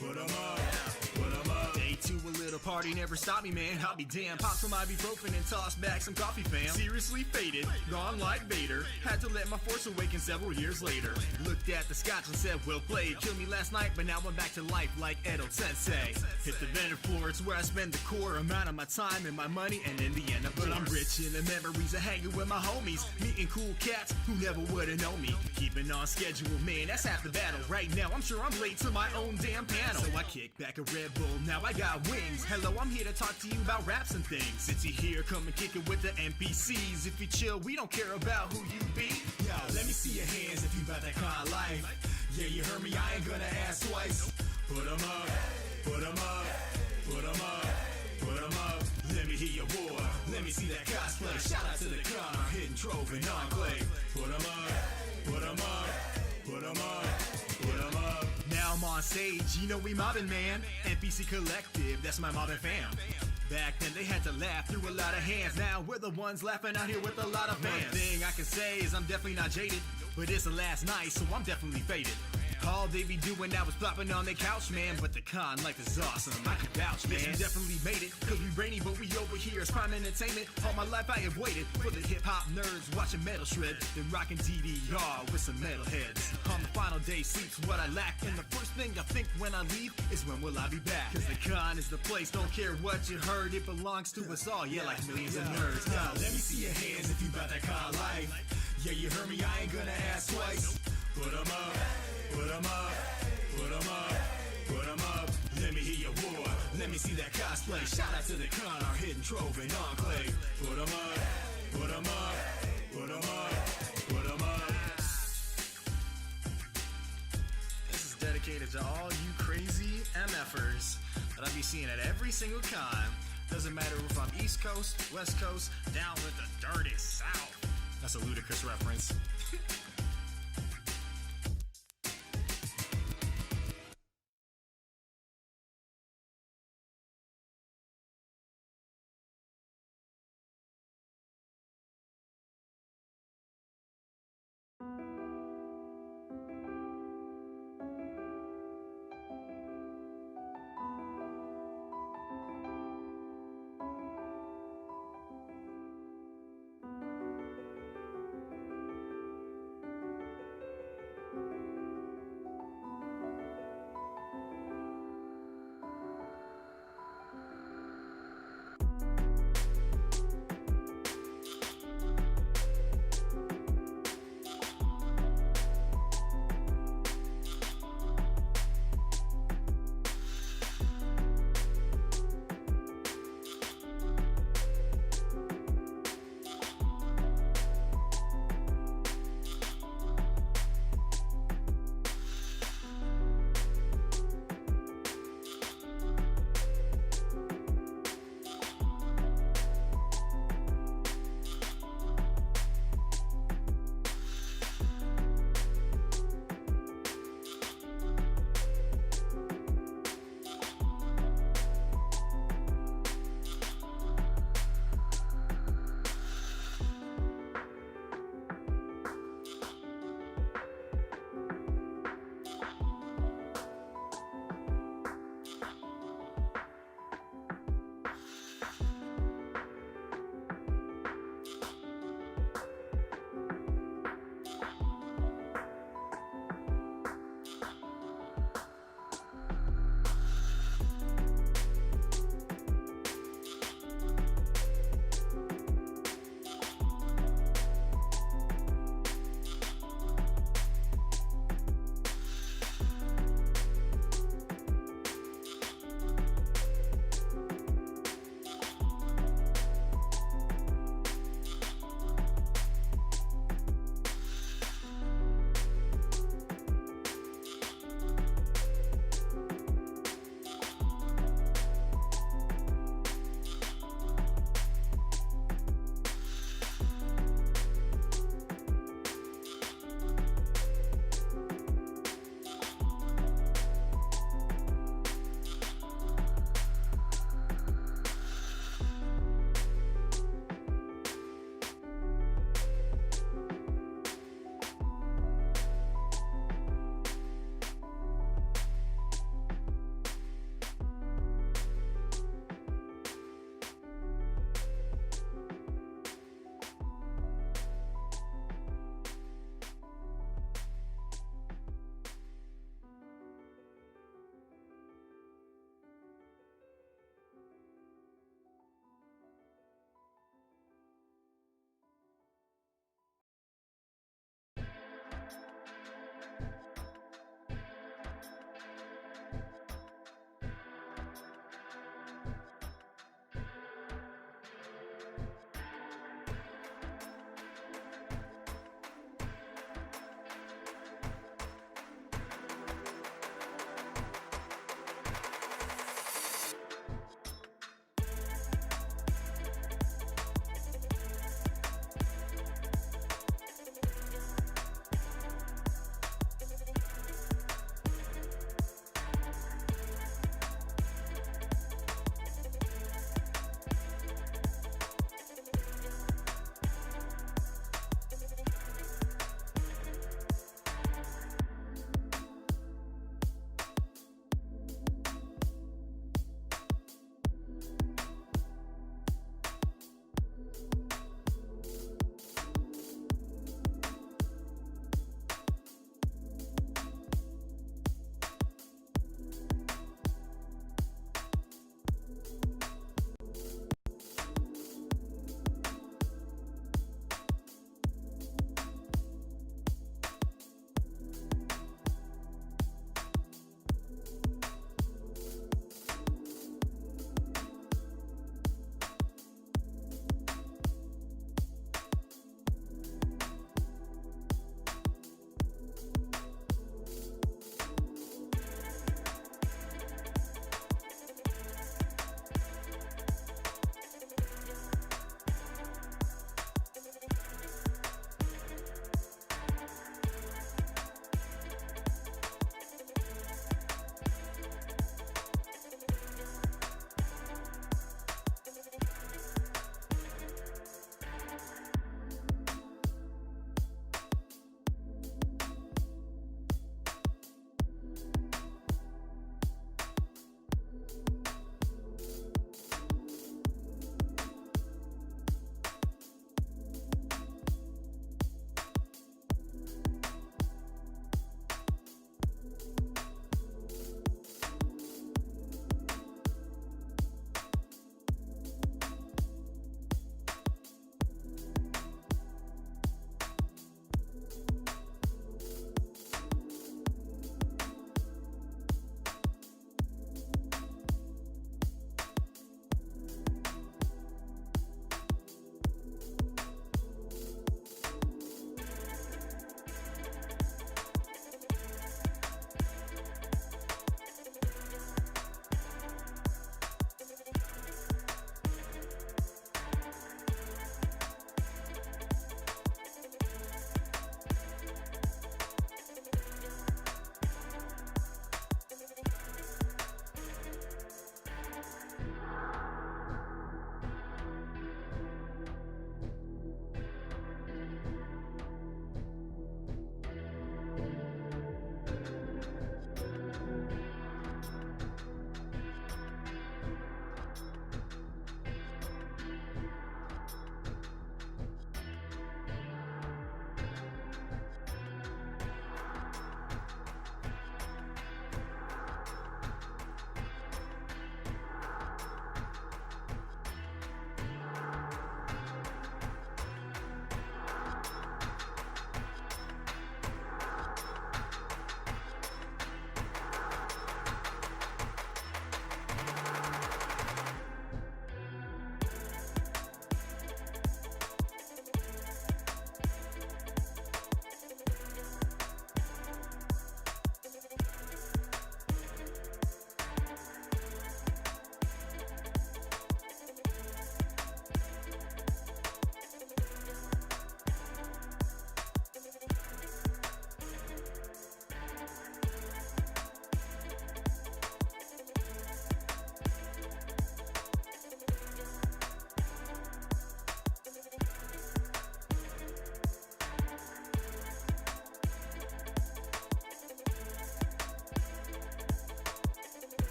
put 'em up, put 'em up. Day two, a little party never stopped me, man. I'll be damned. Pop some ibuprofen and toss back some coffee, fam. Seriously faded, gone like Vader. Had to let my force awaken several years later. Looked at the scotch and said, well played. Killed me last night, but now I'm back to life like Edo Sensei. Hit the vendor floor, it's where I spend the core amount of my time and my money, and in the end, but I'm rich in the memories of hanging with my homies, meeting cool cats who never would've known me. Keeping on schedule, man, that's half the battle. Right now, I'm sure I'm late to my own damn panel. So I kick back a Red Bull, now I got wings. Hello, I'm here to talk to you about raps and things. Since you're here, come and kick it with the NPCs. If you chill, we don't care about who you be. Yo, let me see your hands if you got that kind of life. Yeah, you heard me, I ain't gonna ask twice. Put 'em up, put 'em up, put 'em up, put 'em up. Let me hear your war, let me see that cosplay. Shout out to the crown, our hidden trove and enclave. Put 'em up, put 'em up, put 'em up, put 'em up. Now I'm on stage, you know we mobbing, man. NPC Collective, that's my mobbing fam. Back then they had to laugh through a lot of hands. Now we're the ones laughing out here with a lot of fans. One thing I can say is I'm definitely not jaded, but it's the last night, so I'm definitely faded. All they be doing now is flopping on their couch, man. But the con life is awesome, I can vouch, man. Yes, we definitely made it, cause we rainy, but we over here as prime entertainment. All my life I have waited for the hip-hop nerds watching metal shred, then rocking DDR with some metalheads. On the final day, sleep's what I lack, and the first thing I think when I leave is when will I be back? Cause the con is the place, don't care what you heard, it belongs to us all, yeah, like millions of nerds. Yo, let me see your hands if you got that con life. Yeah, you heard me, I ain't gonna ask twice. Put 'em up, put 'em up, put 'em up, put 'em up. Let me hear your war, let me see that cosplay. Shout out to the con, our hidden trove and enclave. Put 'em up, put 'em up, put 'em up, put 'em up. This is dedicated to all you crazy MFers that I be seeing at every single con. Doesn't matter if I'm East Coast, West Coast, down with the dirty South. That's a ludicrous reference.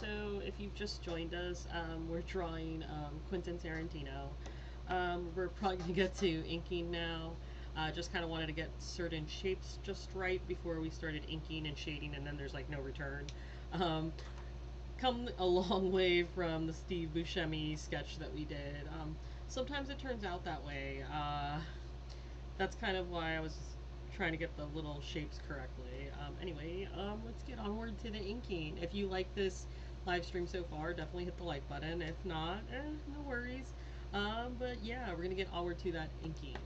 So if you've just joined us, we're drawing Quentin Tarantino. We're probably gonna get to inking now. Just kind of wanted to get certain shapes just right before we started inking and shading, and then there's like no return. Come a long way from the Steve Buscemi sketch that we did. Sometimes it turns out that way. That's kind of why I was trying to get the little shapes correctly. Anyway, let's get onward to the inking. If you like this live stream so far, definitely hit the like button. If not, no worries. But yeah, we're gonna get onward to that inking.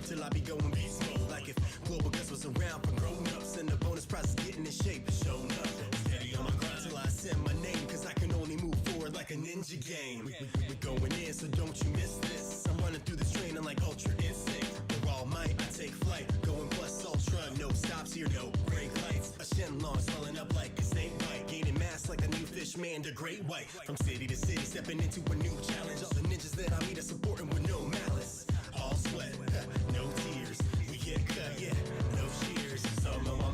till I be going beast mode. Like if global guest was around for grown-ups and the bonus prize is getting in shape, showing up. Steady on my grind till I send my name, cause I can only move forward like a ninja game. We going in, so don't you miss this. I'm running through this training like Ultra Instinct. For all might, I take flight, going plus ultra, no stops here, no brake lights. A Shenlong swelling up like a snake bite, gaining mass like a new fish man, the great white. From city to city, stepping into a new challenge. All the ninjas that I meet are supporting with no malice. All sweat, no tears. We get cut, yeah, no shears. Some on my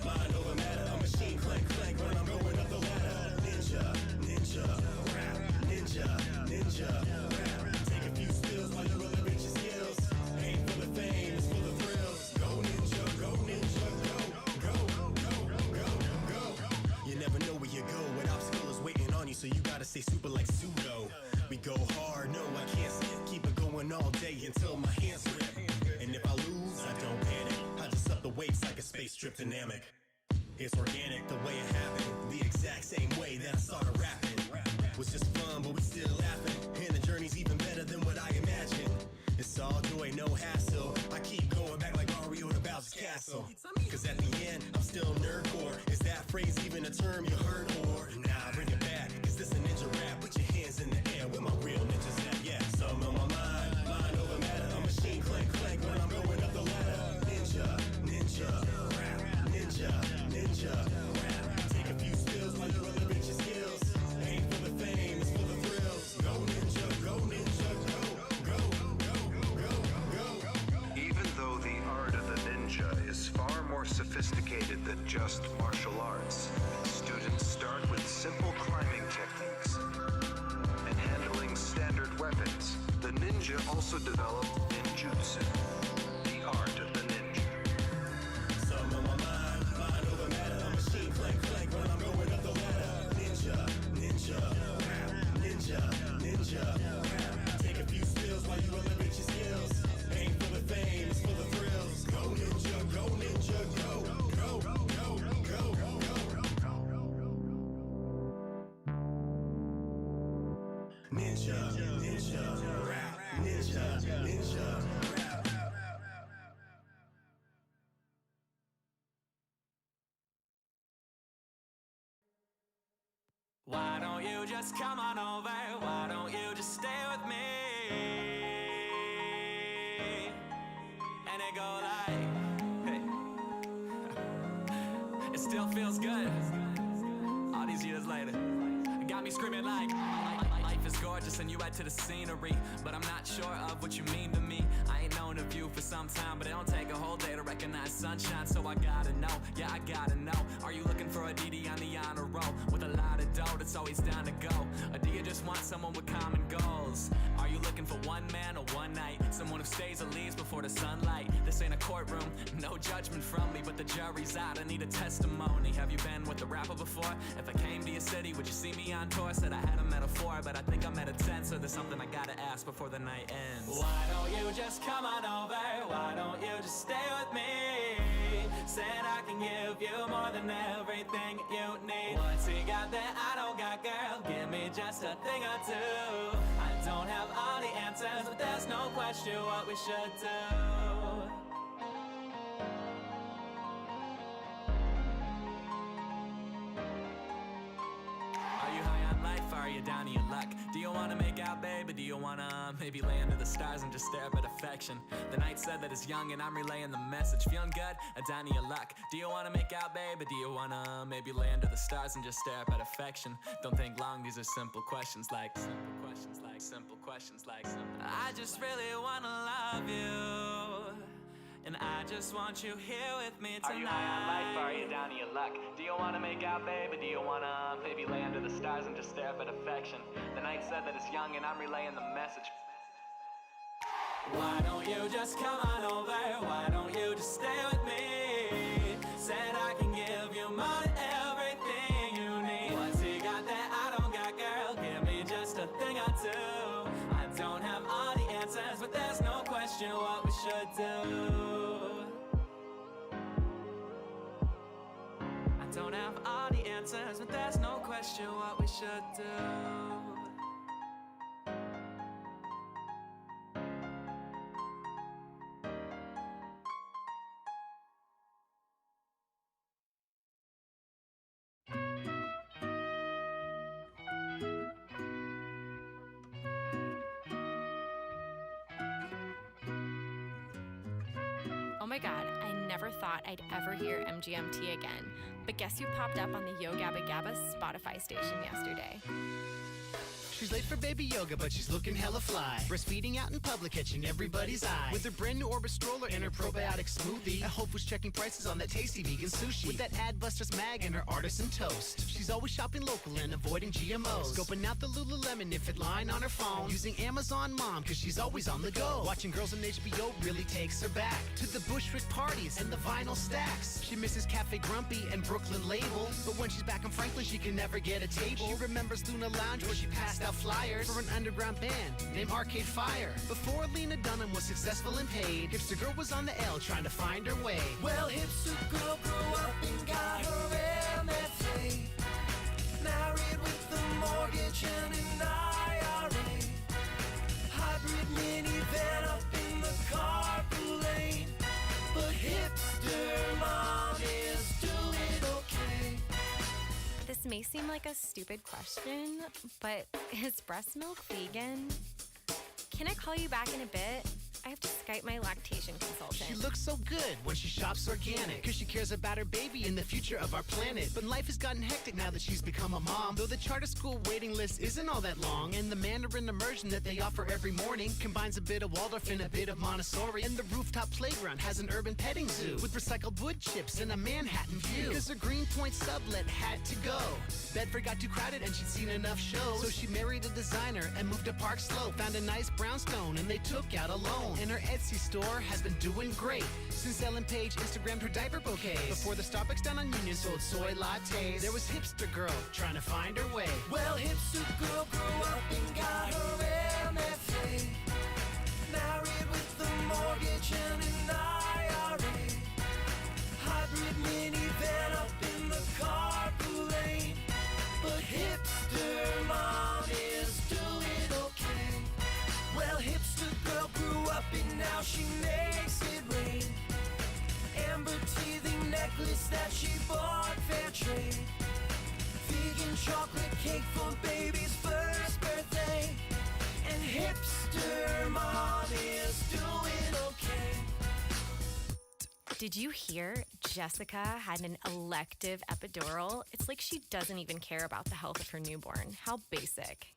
mind over matter. A machine clank, clank when I'm going up the ladder. Ninja, ninja, rap, ninja, ninja, rap. Take a few spills while you're relevant your skills. Ain't for the fame, it's for the thrills. Go ninja, go ninja, go, go, go, go, go. You never know where you go when obstacles waiting on you, so you gotta stay super like pseudo. We go hard, no, I can't skip. Keep it going all day until my hands rip. And if I lose, I don't panic. I just up the weights like a space trip dynamic. It's organic the way it happened, the exact same way that I started rapping. Was just fun, but we still laughing. And the journey's even better than what I imagined. It's all joy, no hassle. I keep going back like Mario to Bowser's Castle. Cause at the end, I'm still nerdcore. Is that phrase even a term you heard or? Nah, bring it back. Is this a ninja rap? Put your hands in the air with my real ninjas at. Yeah, some on my mind over matter. A machine clank, clank when I'm going up the ladder. Ninja, ninja, rap, ninja, ninja, rap. Take a few spills while you're relevant your skills. Ain't for the fame, it's for the thrills. Go ninja, go ninja, go, go, go, go, go. Even though the art of the ninja is far more sophisticated than just martial arts, students start with simple climbing techniques and handling standard weapons. The ninja also developed ninjutsu, the art of the ninja. Some on my mind over matter. A machine clank, clank when I'm going up the ladder. Ninja, ninja, rap, ninja, ninja, rap. Take a few spills while you elevate your skills. Ain't for the fame, it's for the thrills. Go ninja, go ninja, go, go, go, go, go. Ninja, ninja, rap, ninja, ninja, rap. Why don't you just come on over? Why don't you just stay with me? And it go like, hey. It still feels good. All these years later, it got me screaming like, life is gorgeous and you add to the scenery, but I'm not sure of what you mean to me. I ain't known of you for some time, but it don't take a whole day to recognize sunshine, so I gotta know, yeah, I gotta know. Are you looking for a DD on the honor roll with a lot of dough that's always down to go? Or do you just want someone with common goals? Are you looking for one man or one night? Someone who stays or leaves before the sunlight? This ain't a courtroom, no judgment from me, but the jury's out. I need a testimony. Have you been with a rapper before? If I came to your city, would you see me on tour? Said I had a metaphor, but I think I'm at a 10, so there's something I gotta ask before the night ends. Why don't you just come on over? Why don't you just stay with me? Said I can give you more than everything you need. What's he got that I don't got, girl? Give me just a thing or two. I don't have all the answers, but there's no question what we should do. Are you high on life? Are you down to your luck? Do you wanna make out, baby? Do you wanna maybe lay under the stars and just stare up at affection? The night said that it's young and I'm relaying the message. Feeling good? Or down to your luck? Do you wanna make out, baby? Do you wanna maybe lay under the stars and just stare up at affection? Don't think long, these are simple questions like simple questions like simple questions like simple. I just really wanna love you, and I just want you here with me tonight. Are you high on life? Are you down to your luck? Do you wanna make out, baby? Do you wanna maybe lay under the stars and just stare up at affection? The night said that it's young and I'm relaying the message. Why don't you just come on over? Why don't you just stay with me? Said I can give you more than everything you need. What's he got that I don't got, girl? Give me just a thing or two. I don't have all the answers, but there's no question what we should do. I don't have all the answers, but there's no question what we should do. my god, I never thought I'd ever hear MGMT again. But guess who popped up on the Yo Gabba Gabba Spotify station yesterday? She's late for baby yoga, but she's looking hella fly. Breastfeeding out in public, catching everybody's eye. With her brand new Orbit stroller and her probiotic smoothie. At Whole Foods checking prices on that tasty vegan sushi. With that Adbusters mag and her artisan toast. She's always shopping local and avoiding GMOs. Scoping out the Lululemon if it line on her phone. Using Amazon Mom, cause she's always on the go. Watching Girls on HBO really takes her back to the Bushwick parties and the vinyl stacks. She misses Cafe Grumpy and Brooklyn Label. But when she's back in Franklin, she can never get a table. She remembers Luna Lounge where she passed out flyers for an underground band named Arcade Fire. Before Lena Dunham was successful and paid, Hipster Girl was on the L trying to find her way. Well, hipster girl grew up and got her MFA. Married with a mortgage and an IRA. Hybrid minivan up in the carpool lane. But hipster mom is doing okay. This may seem like a stupid question, but is breast milk vegan? Can I call you back in a bit? I have to Skype my lactation consultant. She looks so good when she shops organic, cause she cares about her baby and the future of our planet. But life has gotten hectic now that she's become a mom. Though the charter school waiting list isn't all that long, and the Mandarin immersion that they offer every morning combines a bit of Waldorf and a bit of Montessori. And the rooftop playground has an urban petting zoo with recycled wood chips and a Manhattan view. Cause her Greenpoint sublet had to go. Bedford got too crowded and she'd seen enough shows. So she married a designer and moved to Park Slope. Found a nice brownstone and they took out a loan. And her Etsy store has been doing great since Ellen Page Instagrammed her diaper bouquets. Before the Starbucks down on Union sold soy lattes, there was hipster girl trying to find her way. Well, hipster girl grew up and got her MFA. Married with a mortgage and an IRA. Hybrid minivan up in the carpool lane. But hipster mom is doing okay. Well, hipster girl grew up and now she makes it rain. Amber teething necklace that she bought fair trade. Vegan chocolate cake for baby's first birthday. And hipster mom is doing okay. Did you hear Jessica had an elective epidural? It's like she doesn't even care about the health of her newborn. How basic.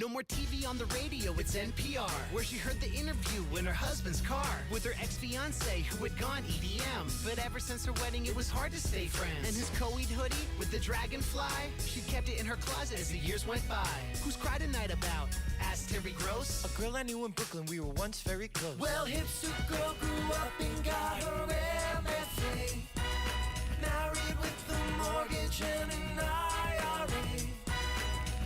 No more TV on the radio, it's NPR, where she heard the interview in her husband's car with her ex-fiancé who had gone EDM. But ever since her wedding, it was hard to stay friends. And his Coed hoodie with the dragonfly, she kept it in her closet as the years went by. Who's cried a night about? Asked Terry Gross. A girl I knew in Brooklyn, we were once very close. Well, hipster girl grew up and got her MFA. Married with a mortgage and an IRA.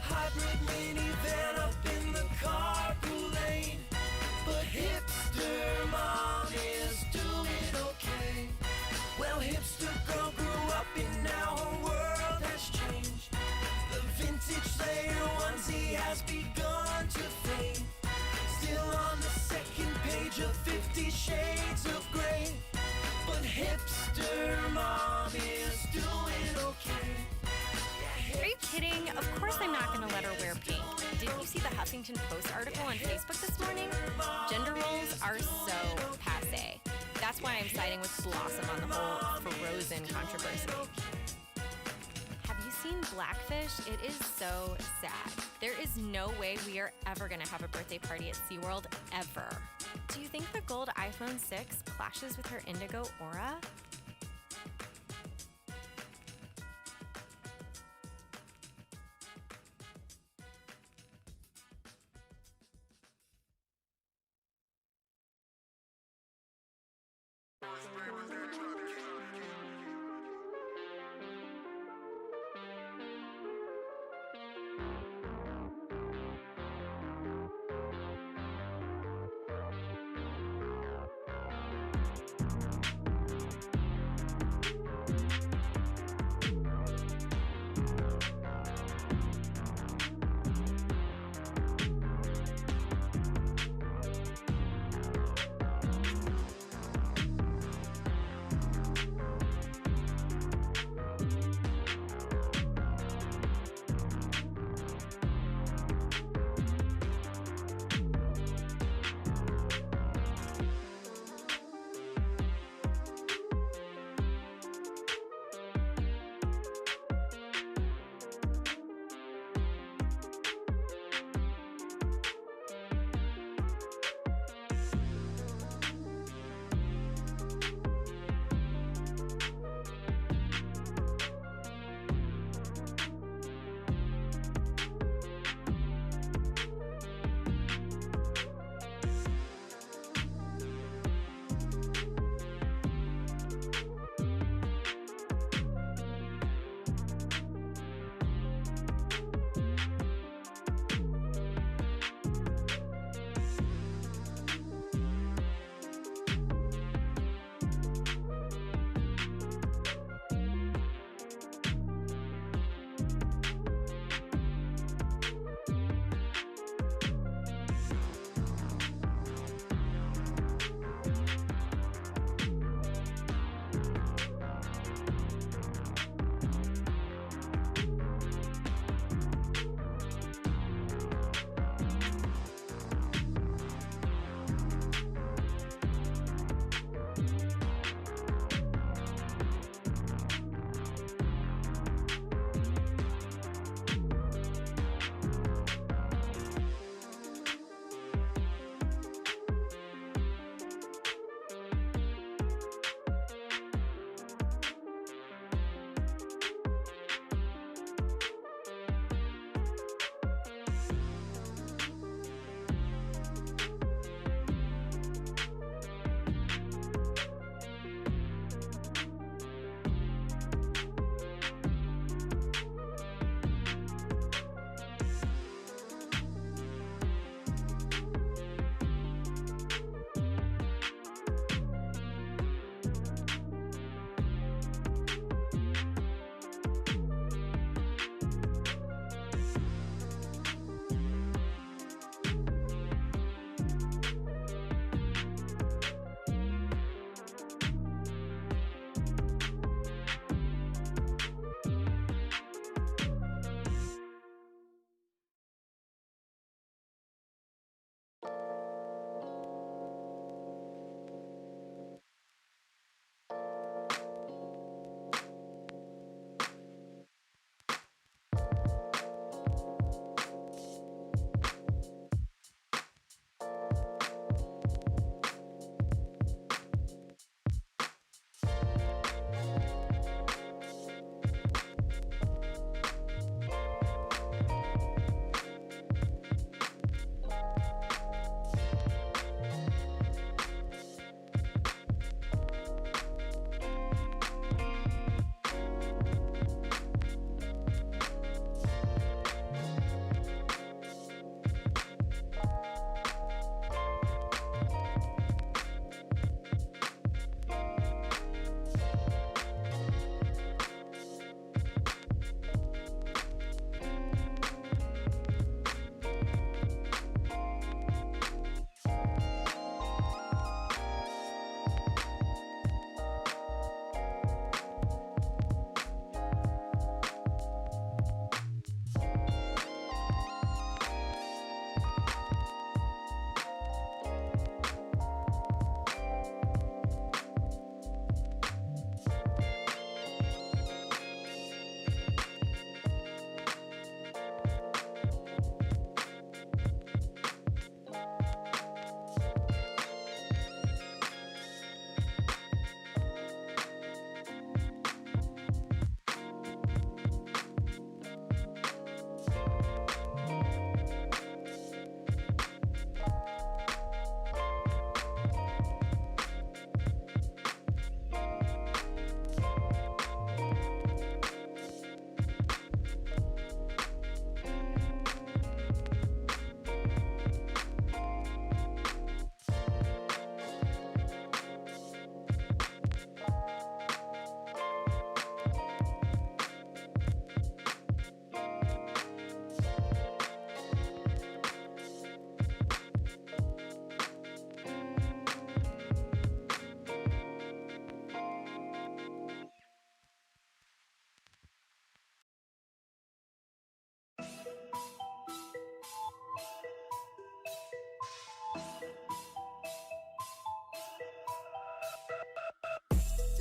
Hybrid minivan up in the carpool lane. But hipster mom is doing okay. Well, hipster girl grew up and now her world has changed. The vintage Slayer onesie has begun to fade. Still on the second page of 50 Shades of Grey. But hipster mom is doing okay. Are you kidding? Of course I'm not going to let her wear pink. Didn't you see the Huffington Post article on Facebook this morning? Gender roles are so passé. That's why I'm siding with Blossom on the whole Frozen controversy. Have you seen Blackfish? It is so sad. There is no way we are ever going to have a birthday party at SeaWorld, ever. Do you think the gold iPhone 6 clashes with her indigo aura?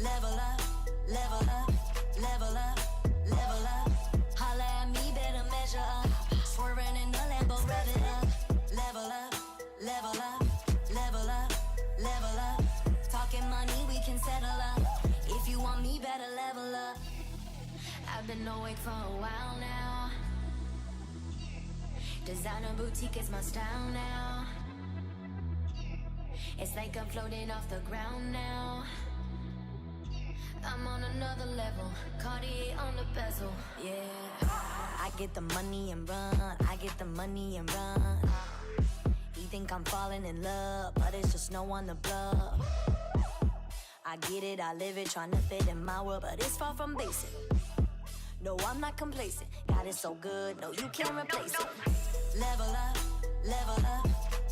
level up, level up, level up, level up. Holla at me, better measure up. Swerving in the Lambo, rev it up. Level up, level up, level up, level up. Talking money, we can settle up. If you want me, better level up. I've been awake for a while now. Designer boutique is my style now. It's like I'm floating off the ground now. I'm on another level, Cartier on the bezel, yeah. I get the money and run, I get the money and run. You think I'm falling in love, but it's just snow on the bluff. I get it, I live it, trying to fit in my world, but it's far from basic. No, I'm not complacent, got it so good, no, you can't replace it. Level up, level up,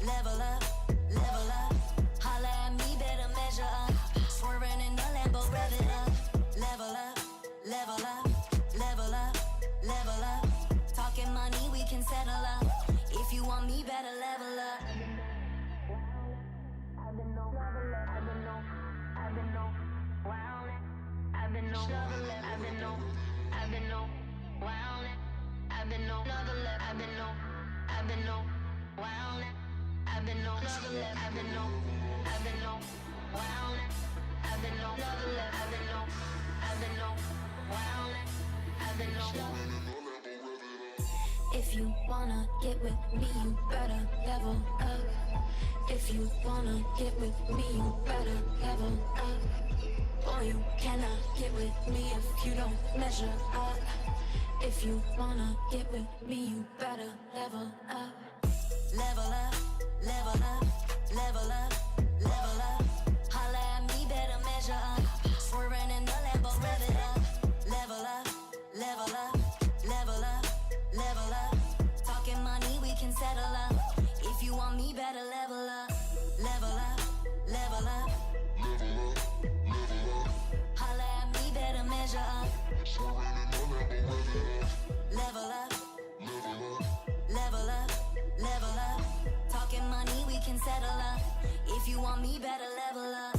level up, level up. Holla at me, better measure up. Swerving in the Lambo, rev it up. Level up, level up, level up, level up. Talking money, we can settle up. If you want me, better level up. I've been no, I've been no, I've been no, wow. I've been no, I've been no, I've been no, wow. I've been no, I've been no, I've been no, wow. I've been no, I've been no, I've been no, wow. I've been no, I've been no, I've been no, wow. I've been no. If you wanna get with me, you better level up. If you wanna get with me, you better level up. Or you cannot get with me if you don't measure up. If you wanna get with me, you better level up. Level up, level up, level up, level up. Holla at me, better measure up. Swerving in the Lambo, rev it up. Level up, level up, level up, level up. Talking money, we can settle up. If you want me, better level up. Level up, level up, level up, level up. Holla at me, better measure up. Swerving in the Lambo, rev it up. Level up, level up, level up, level up. Talking money, we can settle up. If you want me, better level up.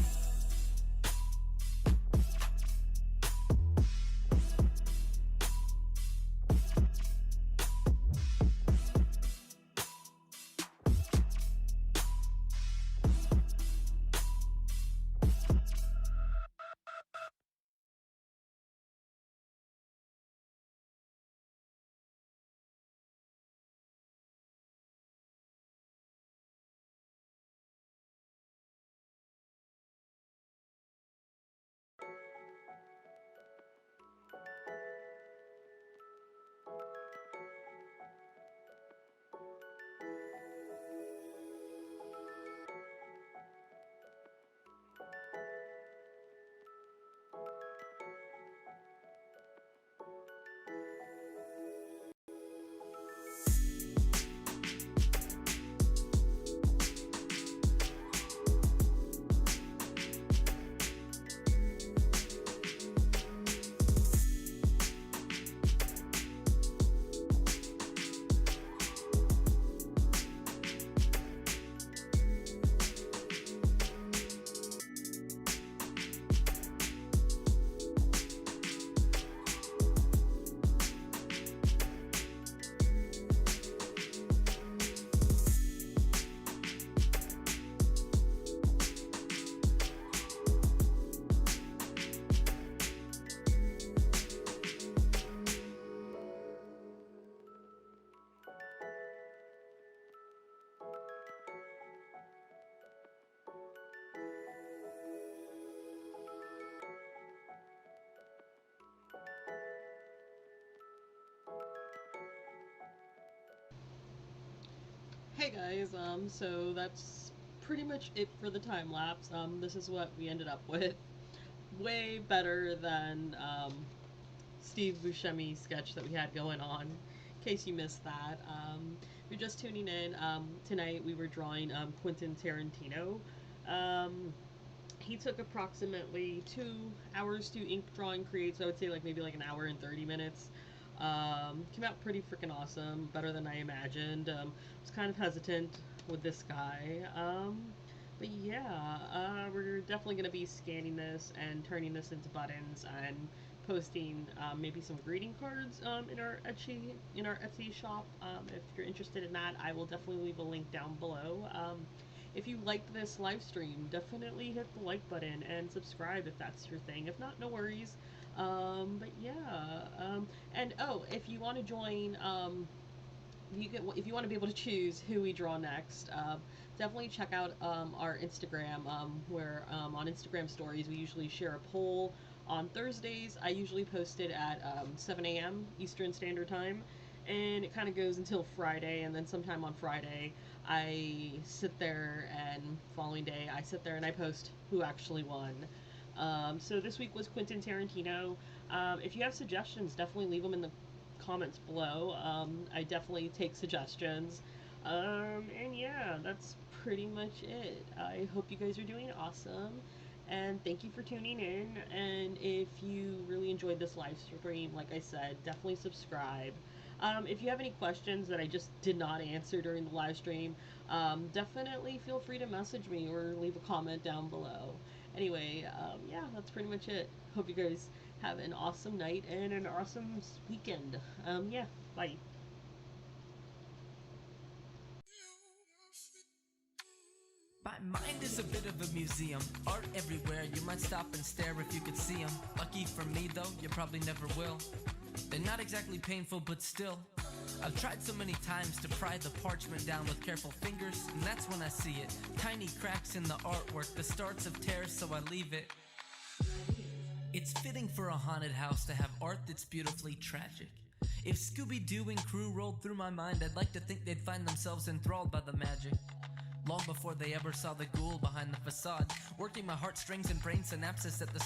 Hey guys, so that's pretty much it for the time lapse. This is what we ended up with. Way better than Steve Buscemi's sketch that we had going on. In case you missed that, if you're just tuning in, tonight we were drawing Quentin Tarantino. He took approximately 2 hours to ink, draw, and create, so I would say like maybe like an hour and 30 minutes. Came out pretty freaking awesome, better than I imagined. Was kind of hesitant with this guy, But yeah, we're definitely going to be scanning this and turning this into buttons and posting maybe some greeting cards in our Etsy shop. If you're interested in that, I will definitely leave a link down below. If you liked this live stream, definitely hit the like button and subscribe if that's your thing. If not, no worries. But yeah, and oh, if you want to join, if you want to be able to choose who we draw next, definitely check out our Instagram, where on Instagram stories we usually share a poll on Thursdays. I usually post it at 7 a.m. Eastern Standard Time, and it kind of goes until Friday, and then sometime on Friday I sit there, and following day I sit there and I post who actually won. So this week was Quentin Tarantino. If you have suggestions, definitely leave them in the comments below. I definitely take suggestions. And yeah, that's pretty much it. I hope you guys are doing awesome. And thank you for tuning in. And if you really enjoyed this live stream, like I said, definitely subscribe. If you have any questions that I just did not answer during the live stream, definitely feel free to message me or leave a comment down below. Anyway, yeah, that's pretty much it. Hope you guys have an awesome night and an awesome weekend. Yeah, bye. My mind is a bit of a museum. Art everywhere, you might stop and stare if you could see them. Lucky for me though, you probably never will. They're not exactly painful, but still. I've tried so many times to pry the parchment down with careful fingers, and that's when I see it. Tiny cracks in the artwork, the starts of tears, so I leave it. It's fitting for a haunted house to have art that's beautifully tragic. If Scooby-Doo and crew rolled through my mind, I'd like to think they'd find themselves enthralled by the magic. Long before they ever saw the ghoul behind the facade, working my heartstrings and brain synapses at the